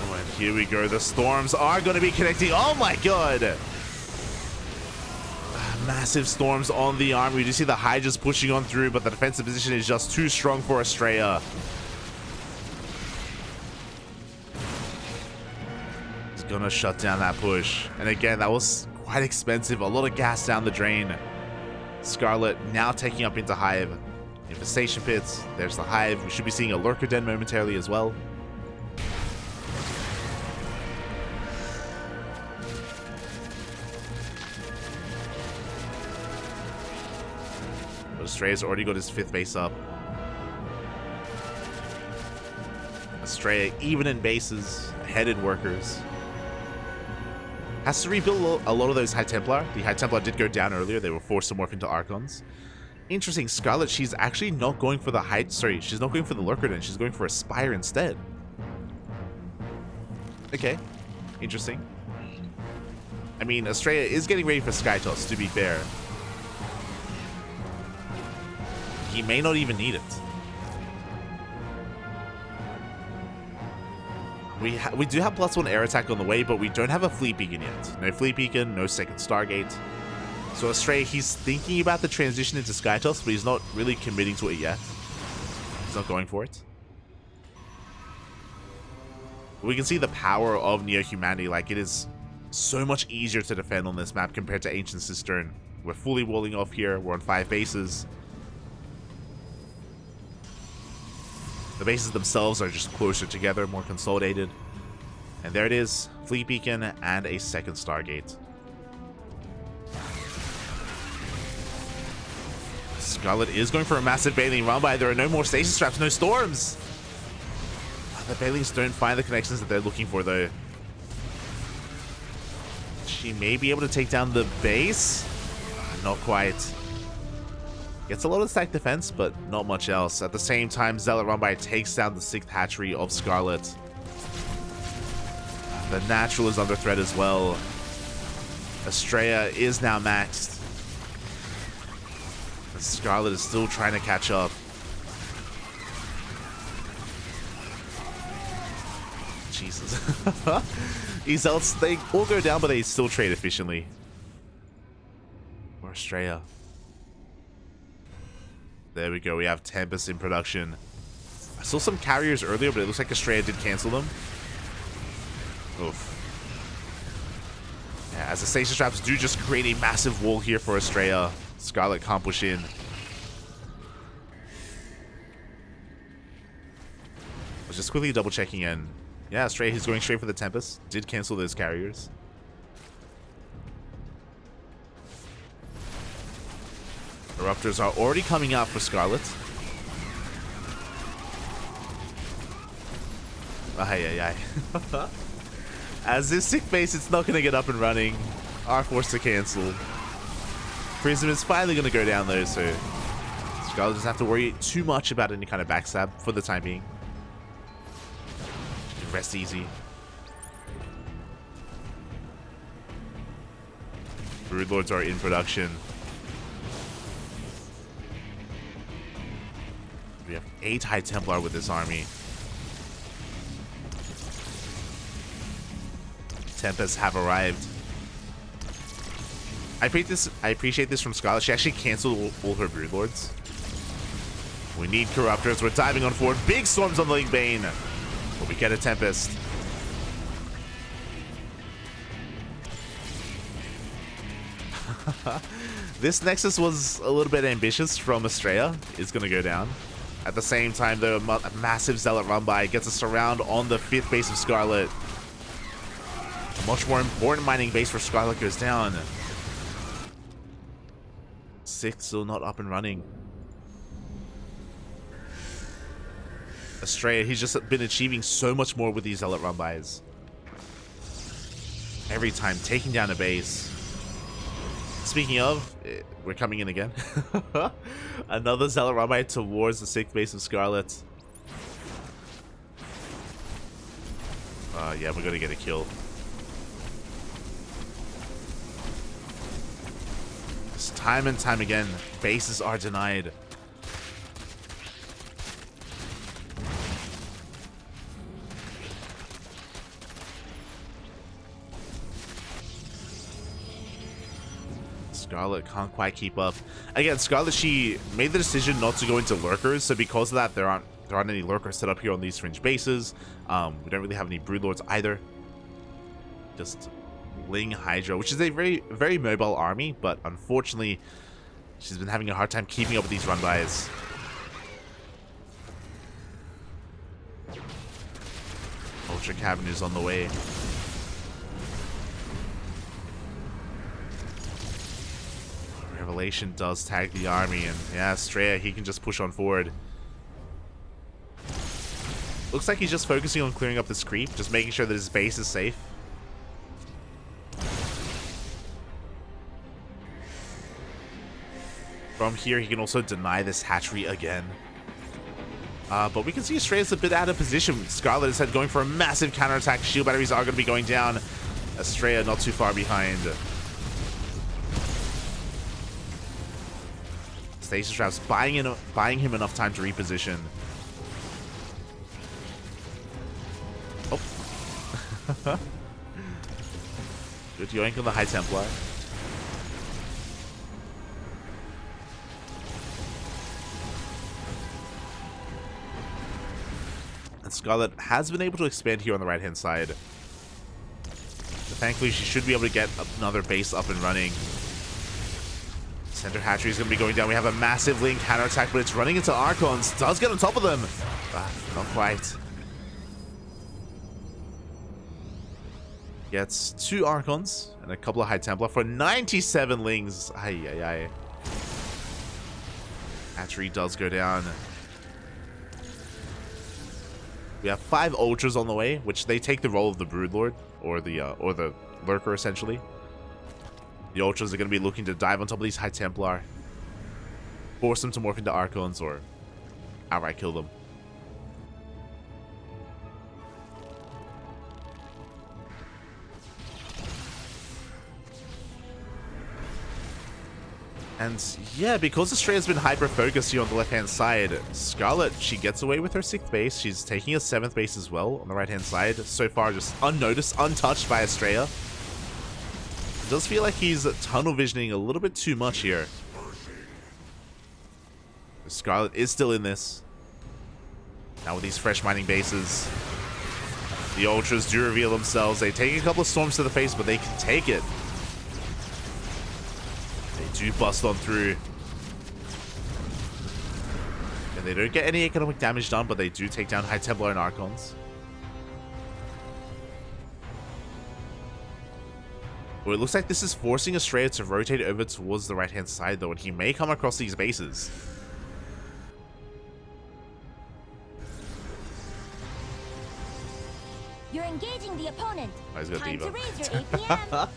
Speaker 1: Oh, and here we go. The storms are going to be connecting. Oh my god! Massive storms on the army. We do see the Hydras pushing on through, but the defensive position is just too strong for Astrea. He's going to shut down that push. And again, that was quite expensive. A lot of gas down the drain. Scarlett now taking up into Hive. Infestation pits. There's the Hive. We should be seeing a Lurker Den momentarily as well. But Astrea's already got his 5th base up. Astrea, even in bases, ahead in workers. Has to rebuild a lot of those High Templar. The High Templar did go down earlier. They were forced to morph into Archons. Interesting, Scarlett, she's actually not going for the she's not going for the Lurker Den. She's going for a Spire instead. Okay, interesting. I mean, Astrea is getting ready for Skytoss, to be fair. He may not even need it. We do have +1 air attack on the way, but we don't have a fleet beacon yet. No fleet beacon, no second Stargate. So Astrea, he's thinking about the transition into Skytoss, but he's not really committing to it yet. He's not going for it. We can see the power of Neo-Humanity. Like, it is so much easier to defend on this map compared to Ancient Cistern. We're fully walling off here. We're on 5 bases. The bases themselves are just closer together, more consolidated. And there it is, Fleet Beacon and a second Stargate. Scarlett is going for a massive Baneling run by. There are no more stasis traps, no storms. The Banelings don't find the connections that they're looking for though. She may be able to take down the base. Not quite. Gets a lot of stack defense, but not much else. At the same time, Zealot Runby takes down the 6th hatchery of Scarlett. The Natural is under threat as well. Astrea is now maxed. And Scarlett is still trying to catch up. Jesus. These Zealots, they all go down, but they still trade efficiently. Or Astrea. There we go. We have Tempest in production. I saw some carriers earlier, but it looks like Astrea did cancel them. Oof. Yeah, as the station traps do just create a massive wall here for Astrea. Scarlett can't push in. I was just quickly double checking in. Yeah, Astrea, he's going straight for the Tempest. Did cancel those carriers. Eruptors are already coming out for Scarlett. Ay. As this sick base, it's not going to get up and running. Are forced to cancel. Prism is finally going to go down though, so Scarlett doesn't have to worry too much about any kind of backstab for the time being. She can rest easy. Broodlords are in production. We have 8 High Templar with this army. Tempests have arrived. I appreciate this from Scarlett. She actually canceled all her Broodlords. We need Corruptors. We're diving on forward. Big storms on the Link Bane. But we get a Tempest. This Nexus was a little bit ambitious from Astrea. It's going to go down. At the same time, though, a massive Zealot run by gets a surround on the 5th base of Scarlett. A much more important mining base for Scarlett goes down. 6th still not up and running. Astrea, he's just been achieving so much more with these Zealot run-bys. Every time, taking down a base. Speaking of, we're coming in again. Another Zealot run-by towards the 6th base of Scarlett. Yeah, we're gonna get a kill. Just time and time again, bases are denied. Scarlett can't quite keep up. Again, Scarlett, she made the decision not to go into lurkers, so because of that, there aren't any lurkers set up here on these fringe bases. We don't really have any Broodlords either. Just Ling Hydra, which is a very mobile army, but unfortunately, she's been having a hard time keeping up with these run-bys. Ultra Cavern is on the way. Revelation does tag the army, and yeah, Astrea, he can just push on forward. Looks like he's just focusing on clearing up this creep, just making sure that his base is safe. From here, he can also deny this hatchery again. But we can see Astrea's a bit out of position. Scarlett is going for a massive counterattack. Shield batteries are going to be going down. Astrea not too far behind. Stasis traps buying him enough time to reposition. Oh. Good yoink on the High Templar. And Scarlett has been able to expand here on the right-hand side. But thankfully, she should be able to get another base up and running. Center hatchery is going to be going down. We have a massive Link counterattack, but it's running into Archons. Does get on top of them. Not quite. Gets 2 Archons and a couple of High Templar for 97 Lings. Ay. Hatchery does go down. We have 5 Ultras on the way, which they take the role of the Broodlord, or the Lurker, essentially. The Ultras are going to be looking to dive on top of these High Templar, force them to morph into Archons, or outright kill them. And yeah, because Astrea's been hyper-focused here on the left-hand side, Scarlett, she gets away with her 6th base. She's taking a 7th base as well on the right-hand side. So far, just unnoticed, untouched by Astrea. It does feel like he's tunnel visioning a little bit too much here. Scarlett is still in this. Now with these fresh mining bases, the Ultras do reveal themselves. They take a couple of storms to the face, but they can take it. They do bust on through. And they don't get any economic damage done, but they do take down High Templar and Archons. Well, it looks like this is forcing Astrea to rotate over towards the right-hand side, though, and he may come across these bases.
Speaker 3: You're engaging the opponent.
Speaker 1: Oh, he's got
Speaker 3: Time
Speaker 1: Diva.
Speaker 3: to raise your APM.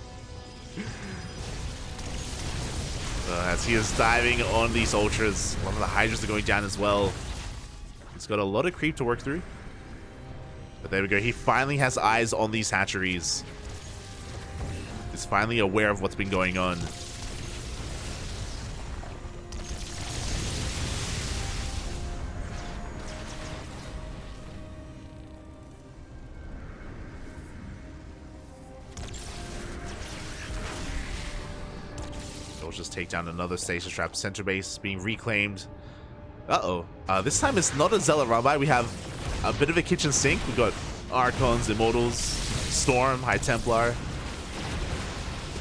Speaker 1: As he is diving on these Ultras. One of the Hydras are going down as well. He's got a lot of creep to work through. But there we go. He finally has eyes on these hatcheries. He's finally aware of what's been going on. He'll just take down another stasis trap. Center base being reclaimed. Uh-oh. This time it's not a Zealot run by. We have a bit of a kitchen sink. We've got Archons, Immortals, Storm, High Templar.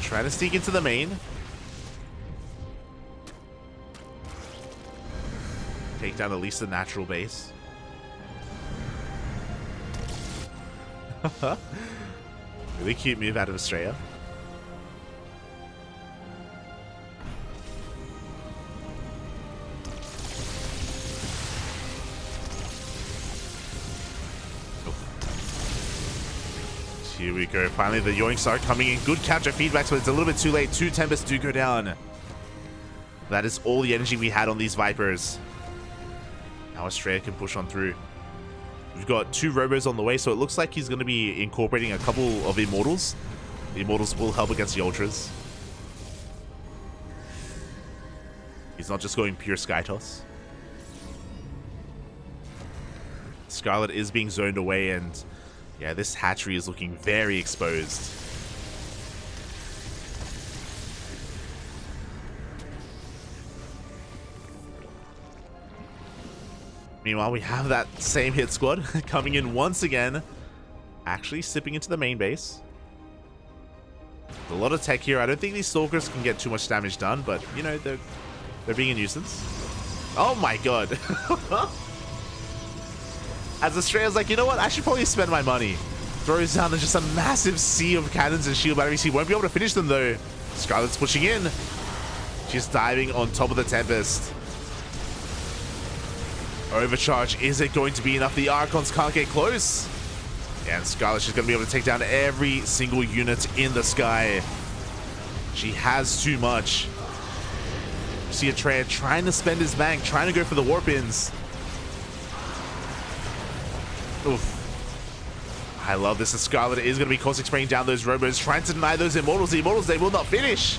Speaker 1: Trying to sneak into the main. Take down at least the natural base. Really cute move out of Astrea. Here we go. Finally, the yoinks are coming in. Good capture feedbacks, but it's a little bit too late. 2 Tempests do go down. That is all the energy we had on these Vipers. Now Astrea can push on through. We've got 2 Robos on the way, so it looks like he's going to be incorporating a couple of Immortals. The Immortals will help against the Ultras. He's not just going pure Sky Toss. Scarlett is being zoned away, and yeah, this hatchery is looking very exposed. Meanwhile, we have that same hit squad coming in once again, actually sipping into the main base. A lot of tech here. I don't think these Stalkers can get too much damage done, but, you know, they're being a nuisance. Oh my god. As Astrea's like, you know what? I should probably spend my money. Throws down just a massive sea of cannons and shield batteries. He won't be able to finish them, though. Scarlett's pushing in. She's diving on top of the Tempest. Overcharge. Is it going to be enough? The Archons can't get close. And Scarlett, she's going to be able to take down every single unit in the sky. She has too much. You see Astrea trying to spend his bank, trying to go for the warp-ins. Oof. I love this. The Scarlett is going to be caustic spraying down those Robos, trying to deny those Immortals. The Immortals, they will not finish.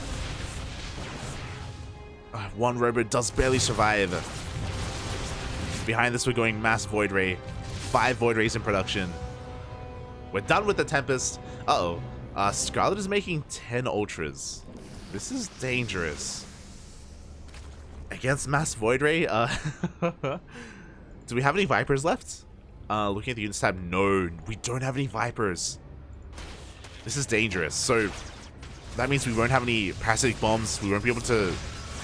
Speaker 1: One Robo does barely survive. Behind this, we're going Mass Void Ray. 5 Void Rays in production. We're done with the Tempest. Uh-oh. Scarlett is making 10 Ultras. This is dangerous. Against Mass Void Ray? Do we have any Vipers left? Looking at the units tab, no, we don't have any Vipers. This is dangerous. So that means we won't have any parasitic bombs. We won't be able to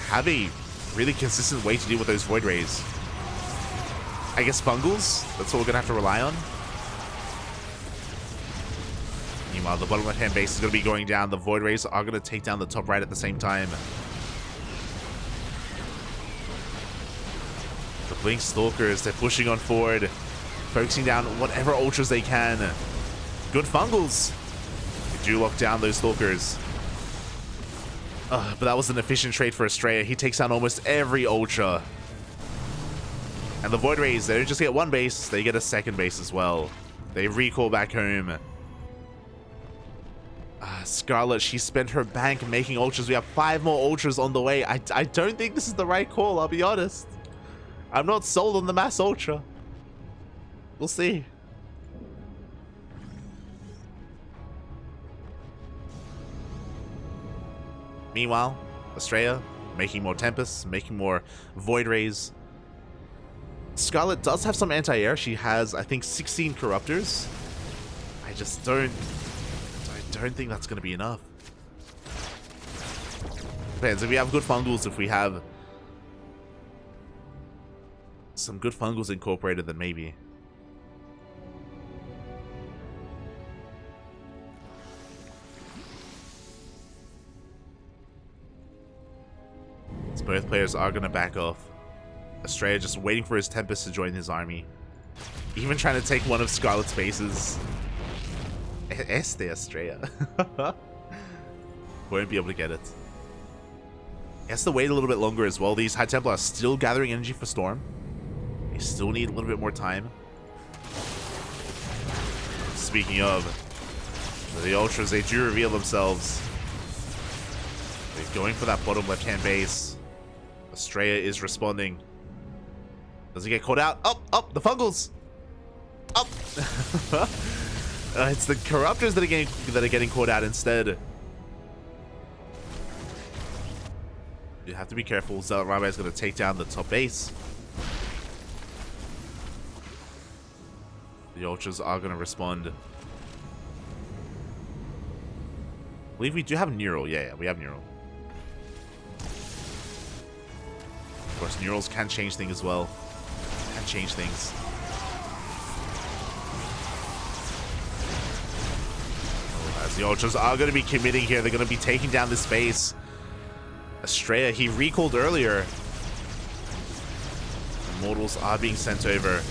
Speaker 1: have a really consistent way to deal with those Void Rays. I guess Fungals, that's what we're gonna have to rely on. Meanwhile, the bottom left-hand base is gonna be going down. The Void Rays are gonna take down the top right at the same time. The Blink Stalkers, they're pushing on forward. Focusing down whatever Ultras they can. Good Fungals. They do lock down those Stalkers. But that was an efficient trade for Astrea. He takes down almost every Ultra. And the Void Rays, they don't just get one base, they get a second base as well. They recall back home. Scarlett, she spent her bank making Ultras. We have 5 more Ultras on the way. I don't think this is the right call, I'll be honest. I'm not sold on the Mass Ultra. We'll see. Meanwhile, Astrea making more Tempests, making more Void Rays. Scarlett does have some anti-air. She has, I think, 16 corruptors. I don't think that's going to be enough. Depends. If we have good fungals, if we have some good fungals incorporated, then maybe. So both players are going to back off. Astrea just waiting for his Tempest to join his army. Even trying to take one of Scarlett's bases. Astrea. Won't be able to get it. He has to wait a little bit longer as well. These High Templar are still gathering energy for Storm. They still need a little bit more time. Speaking of, the Ultras, they do reveal themselves. They're going for that bottom left-hand base. Astrea is responding. Does he get caught out? Up, the fungals. Up. It's the corruptors that are getting caught out instead. You have to be careful. Zealot Rabbi is going to take down the top base. The Ultras are going to respond. I believe we do have Neural. Yeah, we have Neural. Of course, Neurals can change things as well. Can change things. Oh, as the Ultras are going to be committing here, they're going to be taking down this base. Astrea, he recalled earlier. The Mortals are being sent over.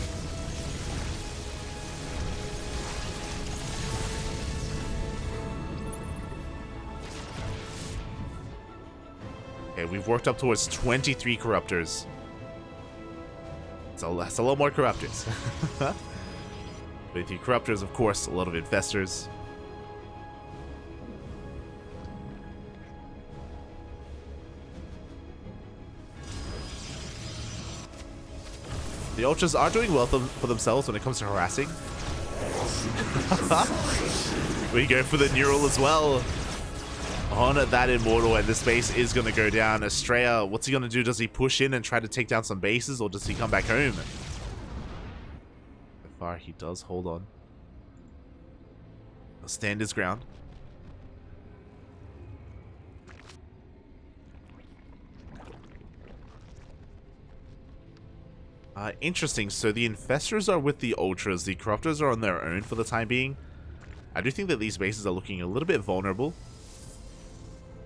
Speaker 1: Okay, we've worked up towards 23 Corruptors. So that's a lot more Corruptors. 23 Corruptors, of course, a lot of Infestors. The Ultras are doing well for themselves when it comes to harassing. We go for the Neural as well. On that Immortal, and this base is going to go down. Astrea, what's he going to do? Does he push in and try to take down some bases, or does he come back home? So far, he does hold on. He'll stand his ground. Interesting. So the Infestors are with the Ultras. The Corruptors are on their own for the time being. I do think that these bases are looking a little bit vulnerable.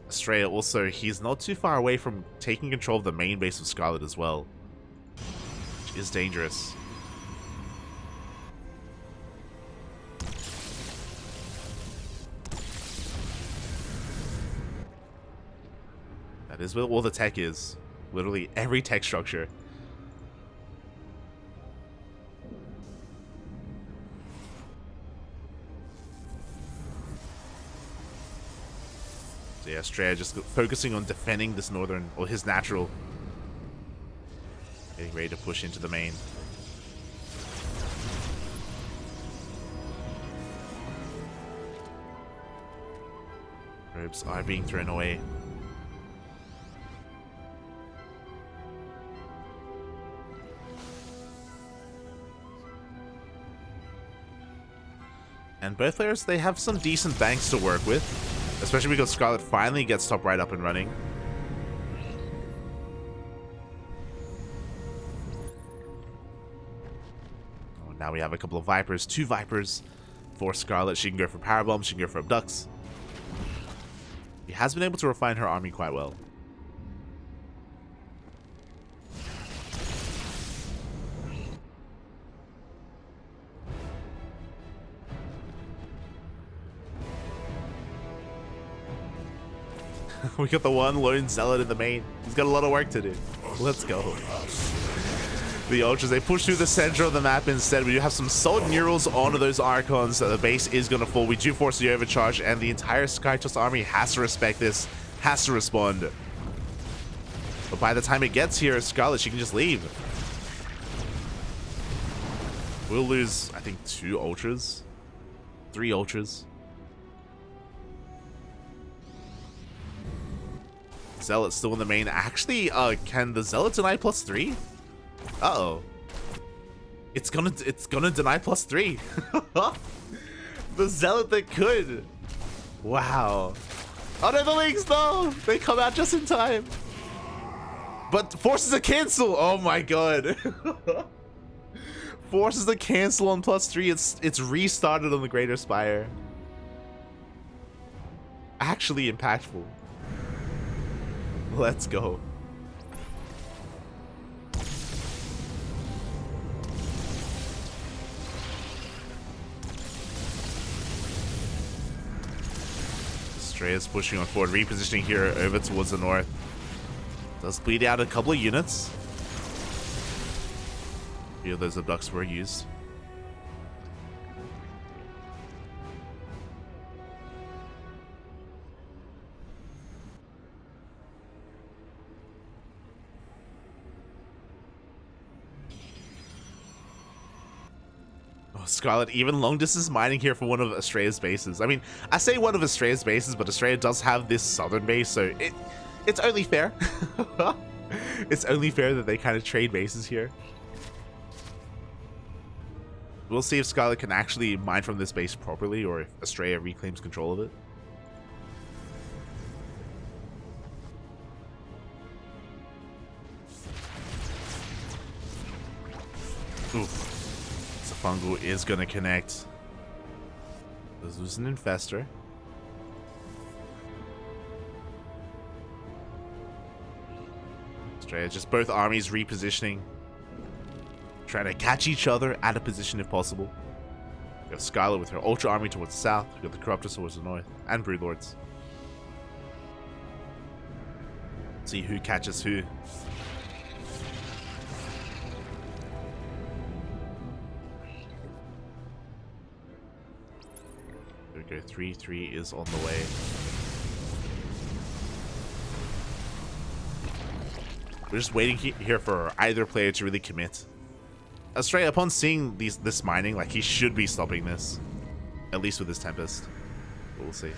Speaker 1: Astrea also, he's not too far away from taking control of the main base of Scarlett as well, which is dangerous. That is where all the tech is. Literally every tech structure. So yeah, Astrea just focusing on defending this northern, or his natural. Getting ready to push into the main. Robes are being thrown away. And both players, they have some decent banks to work with. Especially because Scarlett finally gets top right up and running. Oh, now we have a couple of Vipers. 2 Vipers for Scarlett. She can go for Power Bombs. She can go for Abducts. She has been able to refine her army quite well. We got the one lone Zealot in the main. He's got a lot of work to do. Let's go. The Ultras, they push through the center of the map instead. We do have some solid Neurals onto those Archons. So the base is going to fall. We do force the overcharge, and the entire Skytoss army has to respect this, has to respond. But by the time it gets here, Scarlett, she can just leave. We'll lose, I think, 2 Ultras. 3 Ultras. Zealot still in the main. Actually, can the Zealot deny +3? Uh-oh. It's gonna deny +3. The Zealot that could. Wow. Oh no, the Lynx, no! They come out just in time. But forces a cancel. Oh my god. Forces a cancel on +3. It's restarted on the Greater Spire. Actually impactful. Let's go. Astrea's pushing on forward, repositioning here over towards the north. Does bleed out a couple of units. A few of those abducts were used. Oh, Scarlett, even long distance mining here for one of Astrea's bases. I mean, I say one of Astrea's bases, but Astrea does have this southern base, so it's only fair. It's only fair that they kind of trade bases here. We'll see if Scarlett can actually mine from this base properly, or if Astrea reclaims control of it. Oof. Fungal is gonna connect. Let's lose an infestor. Astrea, just both armies repositioning. Trying to catch each other out of position if possible. We got Scarlett with her Ultra Army towards the south. We got the Corruptors towards the north. And Broodlords. See who catches who. There we go. 3-3 is on the way. We're just waiting here for either player to really commit. Astrea, upon seeing this mining, like, he should be stopping this. At least with his Tempest. But we'll see. Okay,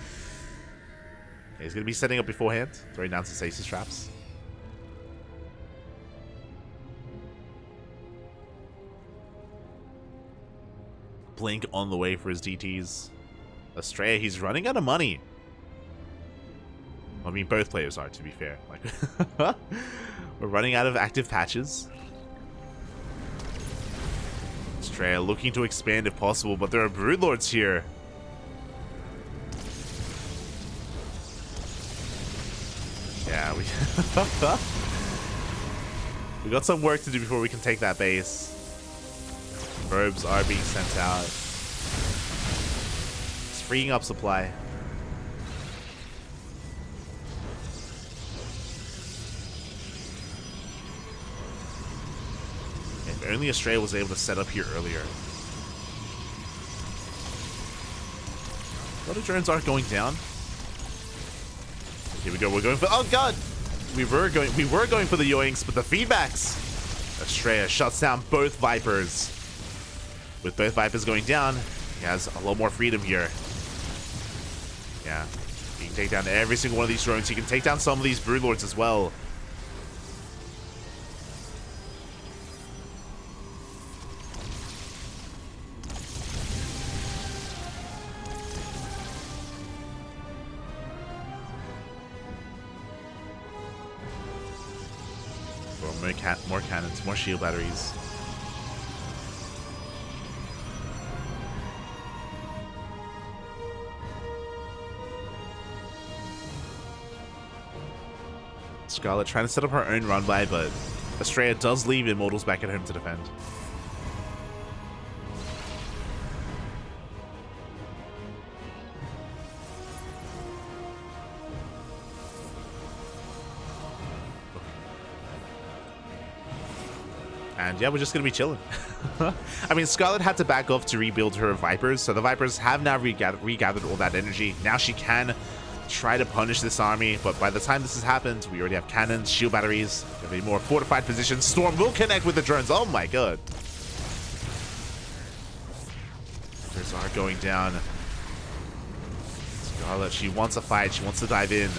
Speaker 1: he's going to be setting up beforehand. Throwing down some stasis traps. Blink on the way for his DTs. Astrea, he's running out of money. I mean, both players are, to be fair. Like, we're running out of active patches. Astrea looking to expand if possible, but there are Broodlords here. Yeah, we got some work to do before we can take that base. Probes are being sent out. It's freeing up supply. If only Astrea was able to set up here earlier. A lot of drones aren't going down. Here we go. We're going for. Oh god! We were going for the yoinks, but the feedbacks. Astrea shuts down both Vipers. With both Vipers going down, he has a lot more freedom here. Yeah, he can take down every single one of these drones. He can take down some of these Broodlords as well. More cannons, more shield batteries. Scarlett trying to set up her own run by, but Astrea does leave Immortals back at home to defend. And yeah, we're just going to be chilling. I mean, Scarlett had to back off to rebuild her Vipers, so the Vipers have now regathered all that energy. Now she can try to punish this army, but by the time this has happened, we already have cannons, shield batteries, we have a more fortified position. Storm will connect with the drones. Oh my god. Vipers are going down. Scarlett, she wants a fight. She wants to dive in.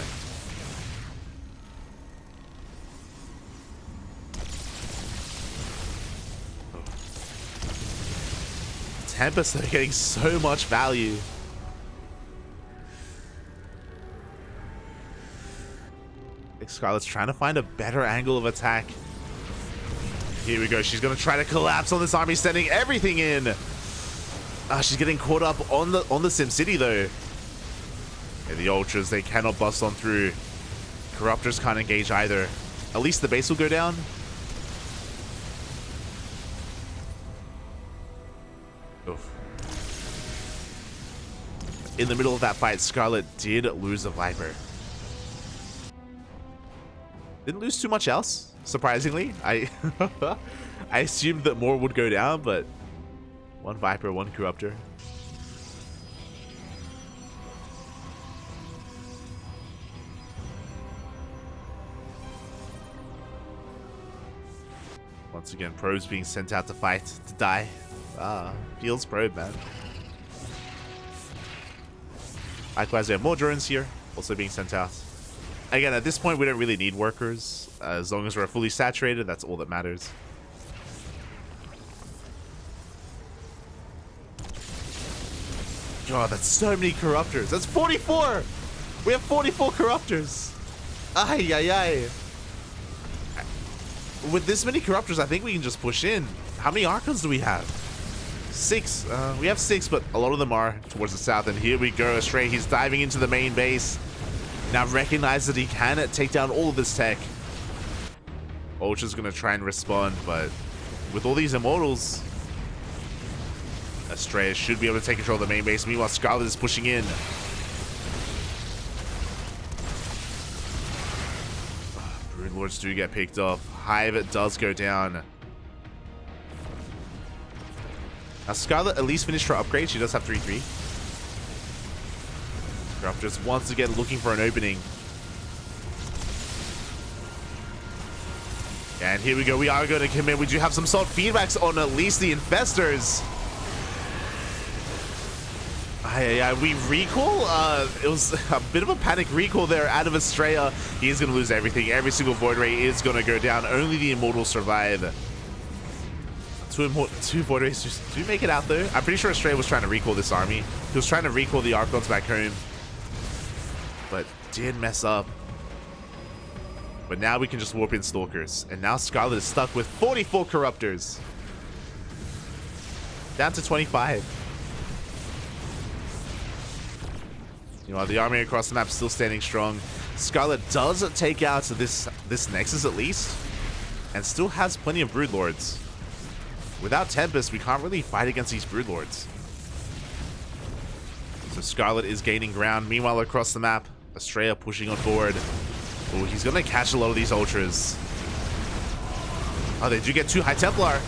Speaker 1: Tempest, they're getting so much value. Scarlett's trying to find a better angle of attack. Here we go. She's going to try to collapse on this army, sending everything in. She's getting caught up on the Sim City, though. Yeah, the Ultras, they cannot bust on through. Corruptors can't engage either. At least the base will go down. Oof. In the middle of that fight, Scarlett did lose a Viper. Didn't lose too much else, surprisingly. I assumed that more would go down, but one Viper, one Corruptor. Once again, probes being sent out to fight, to die. Feels probe, man. Likewise, we have more drones here, also being sent out. Again, at this point, we don't really need workers. As long as we're fully saturated, that's all that matters. God, that's so many Corruptors. That's 44! We have 44 Corruptors. Ay, ay, ay. With this many Corruptors, I think we can just push in. How many Archons do we have? 6. We have 6, but a lot of them are towards the south. And here we go, Astrea. He's diving into the main base. Now recognize that he can take down all of this tech. Ultra's gonna try and respond, but with all these Immortals, Astrea should be able to take control of the main base. Meanwhile, Scarlett is pushing in. Broodlords do get picked off. Hive does go down. Now Scarlett at least finished her upgrade. She does have 3-3. Just once again looking for an opening. And here we go. We are going to commit. We do have some solid feedbacks on at least the Infestors. We recall. It was a bit of a panic recall there out of Astrea. He is going to lose everything. Every single Void Ray is going to go down. Only the Immortals survive. Two Void Rays just do make it out though. I'm pretty sure Astrea was trying to recall this army. He was trying to recall the Archons back home, but did mess up. But now we can just warp in Stalkers. And now Scarlett is stuck with 44 Corruptors. Down to 25. You know, the army across the map still standing strong. Scarlett does take out this Nexus at least. And still has plenty of Broodlords. Without Tempest, we can't really fight against these Broodlords. So Scarlett is gaining ground. Meanwhile, across the map, Astrea pushing on forward. Oh, he's going to catch a lot of these Ultras. Oh, they do get 2 High Templar.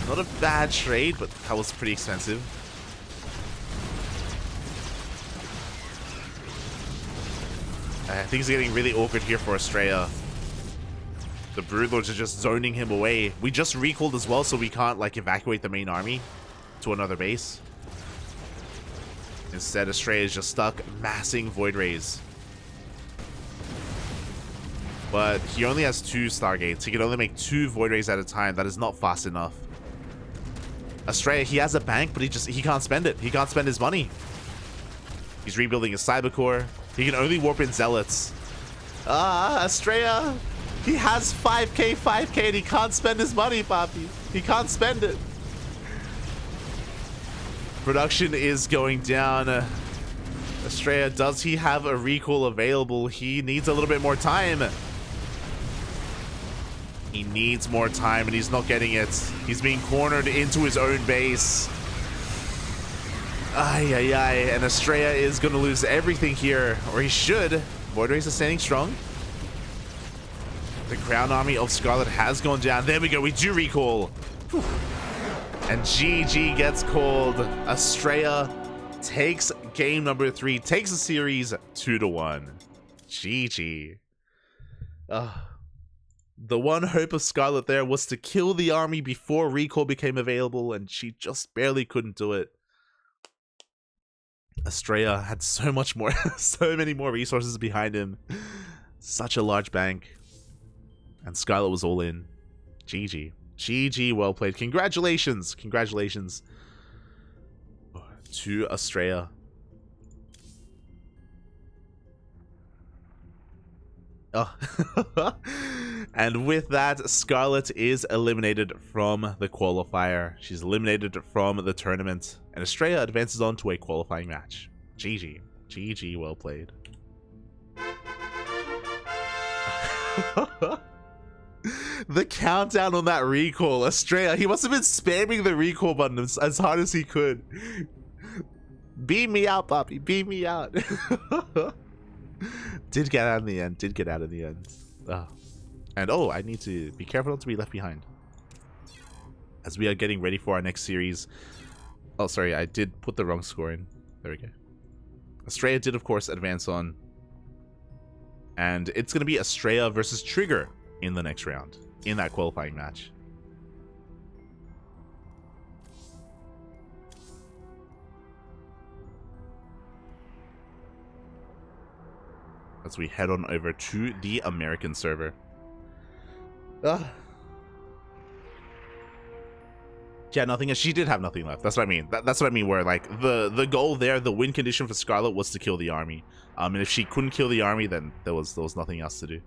Speaker 1: Not a bad trade, but that was pretty expensive. Things are getting really awkward here for Astrea. The Broodlords are just zoning him away. We just recalled as well, so we can't like evacuate the main army to another base. Instead, Astrea is just stuck massing Void Rays. But he only has 2 Stargates. He can only make 2 Void Rays at a time. That is not fast enough. Astrea, he has a bank, but he can't spend it. He can't spend his money. He's rebuilding his Cyber Core. He can only warp in Zealots. Astrea, he has 5k, and he can't spend his money, Papi. He can't spend it. Production is going down. Astrea, does he have a recall available? He needs a little bit more time. He needs more time, and he's not getting it. He's being cornered into his own base. And Astrea is going to lose everything here, or he should. Void Rays are standing strong. The Crown Army of Scarlett has gone down. There we go. We do recall. Whew. And GG gets called. Astrea takes game number 3, takes the series 2-1. GG. The one hope of Scarlett there was to kill the army before recall became available, and she just barely couldn't do it. Astrea had so much more, so many more resources behind him. Such a large bank. And Scarlett was all in. GG. GG, well played. Congratulations. Congratulations to Astrea. Oh. And with that, Scarlett is eliminated from the qualifier. She's eliminated from the tournament. And Astrea advances on to a qualifying match. GG. GG, well played. The countdown on that recall. Astrea, he must have been spamming the recall button as hard as he could. Beam me out, Poppy. Beam me out. Did get out in the end. Did get out in the end. And oh, I need to be careful not to be left behind. As we are getting ready for our next series. Oh, sorry. I did put the wrong score in. There we go. Astrea did, of course, advance on. And it's going to be Astrea versus Trigger in the next round. In that qualifying match. As we head on over to the American server. Yeah, nothing. She did have nothing left. That's what I mean. That's what I mean. Where like the goal there, the win condition for Scarlett was to kill the army. And if she couldn't kill the army, then there was nothing else to do.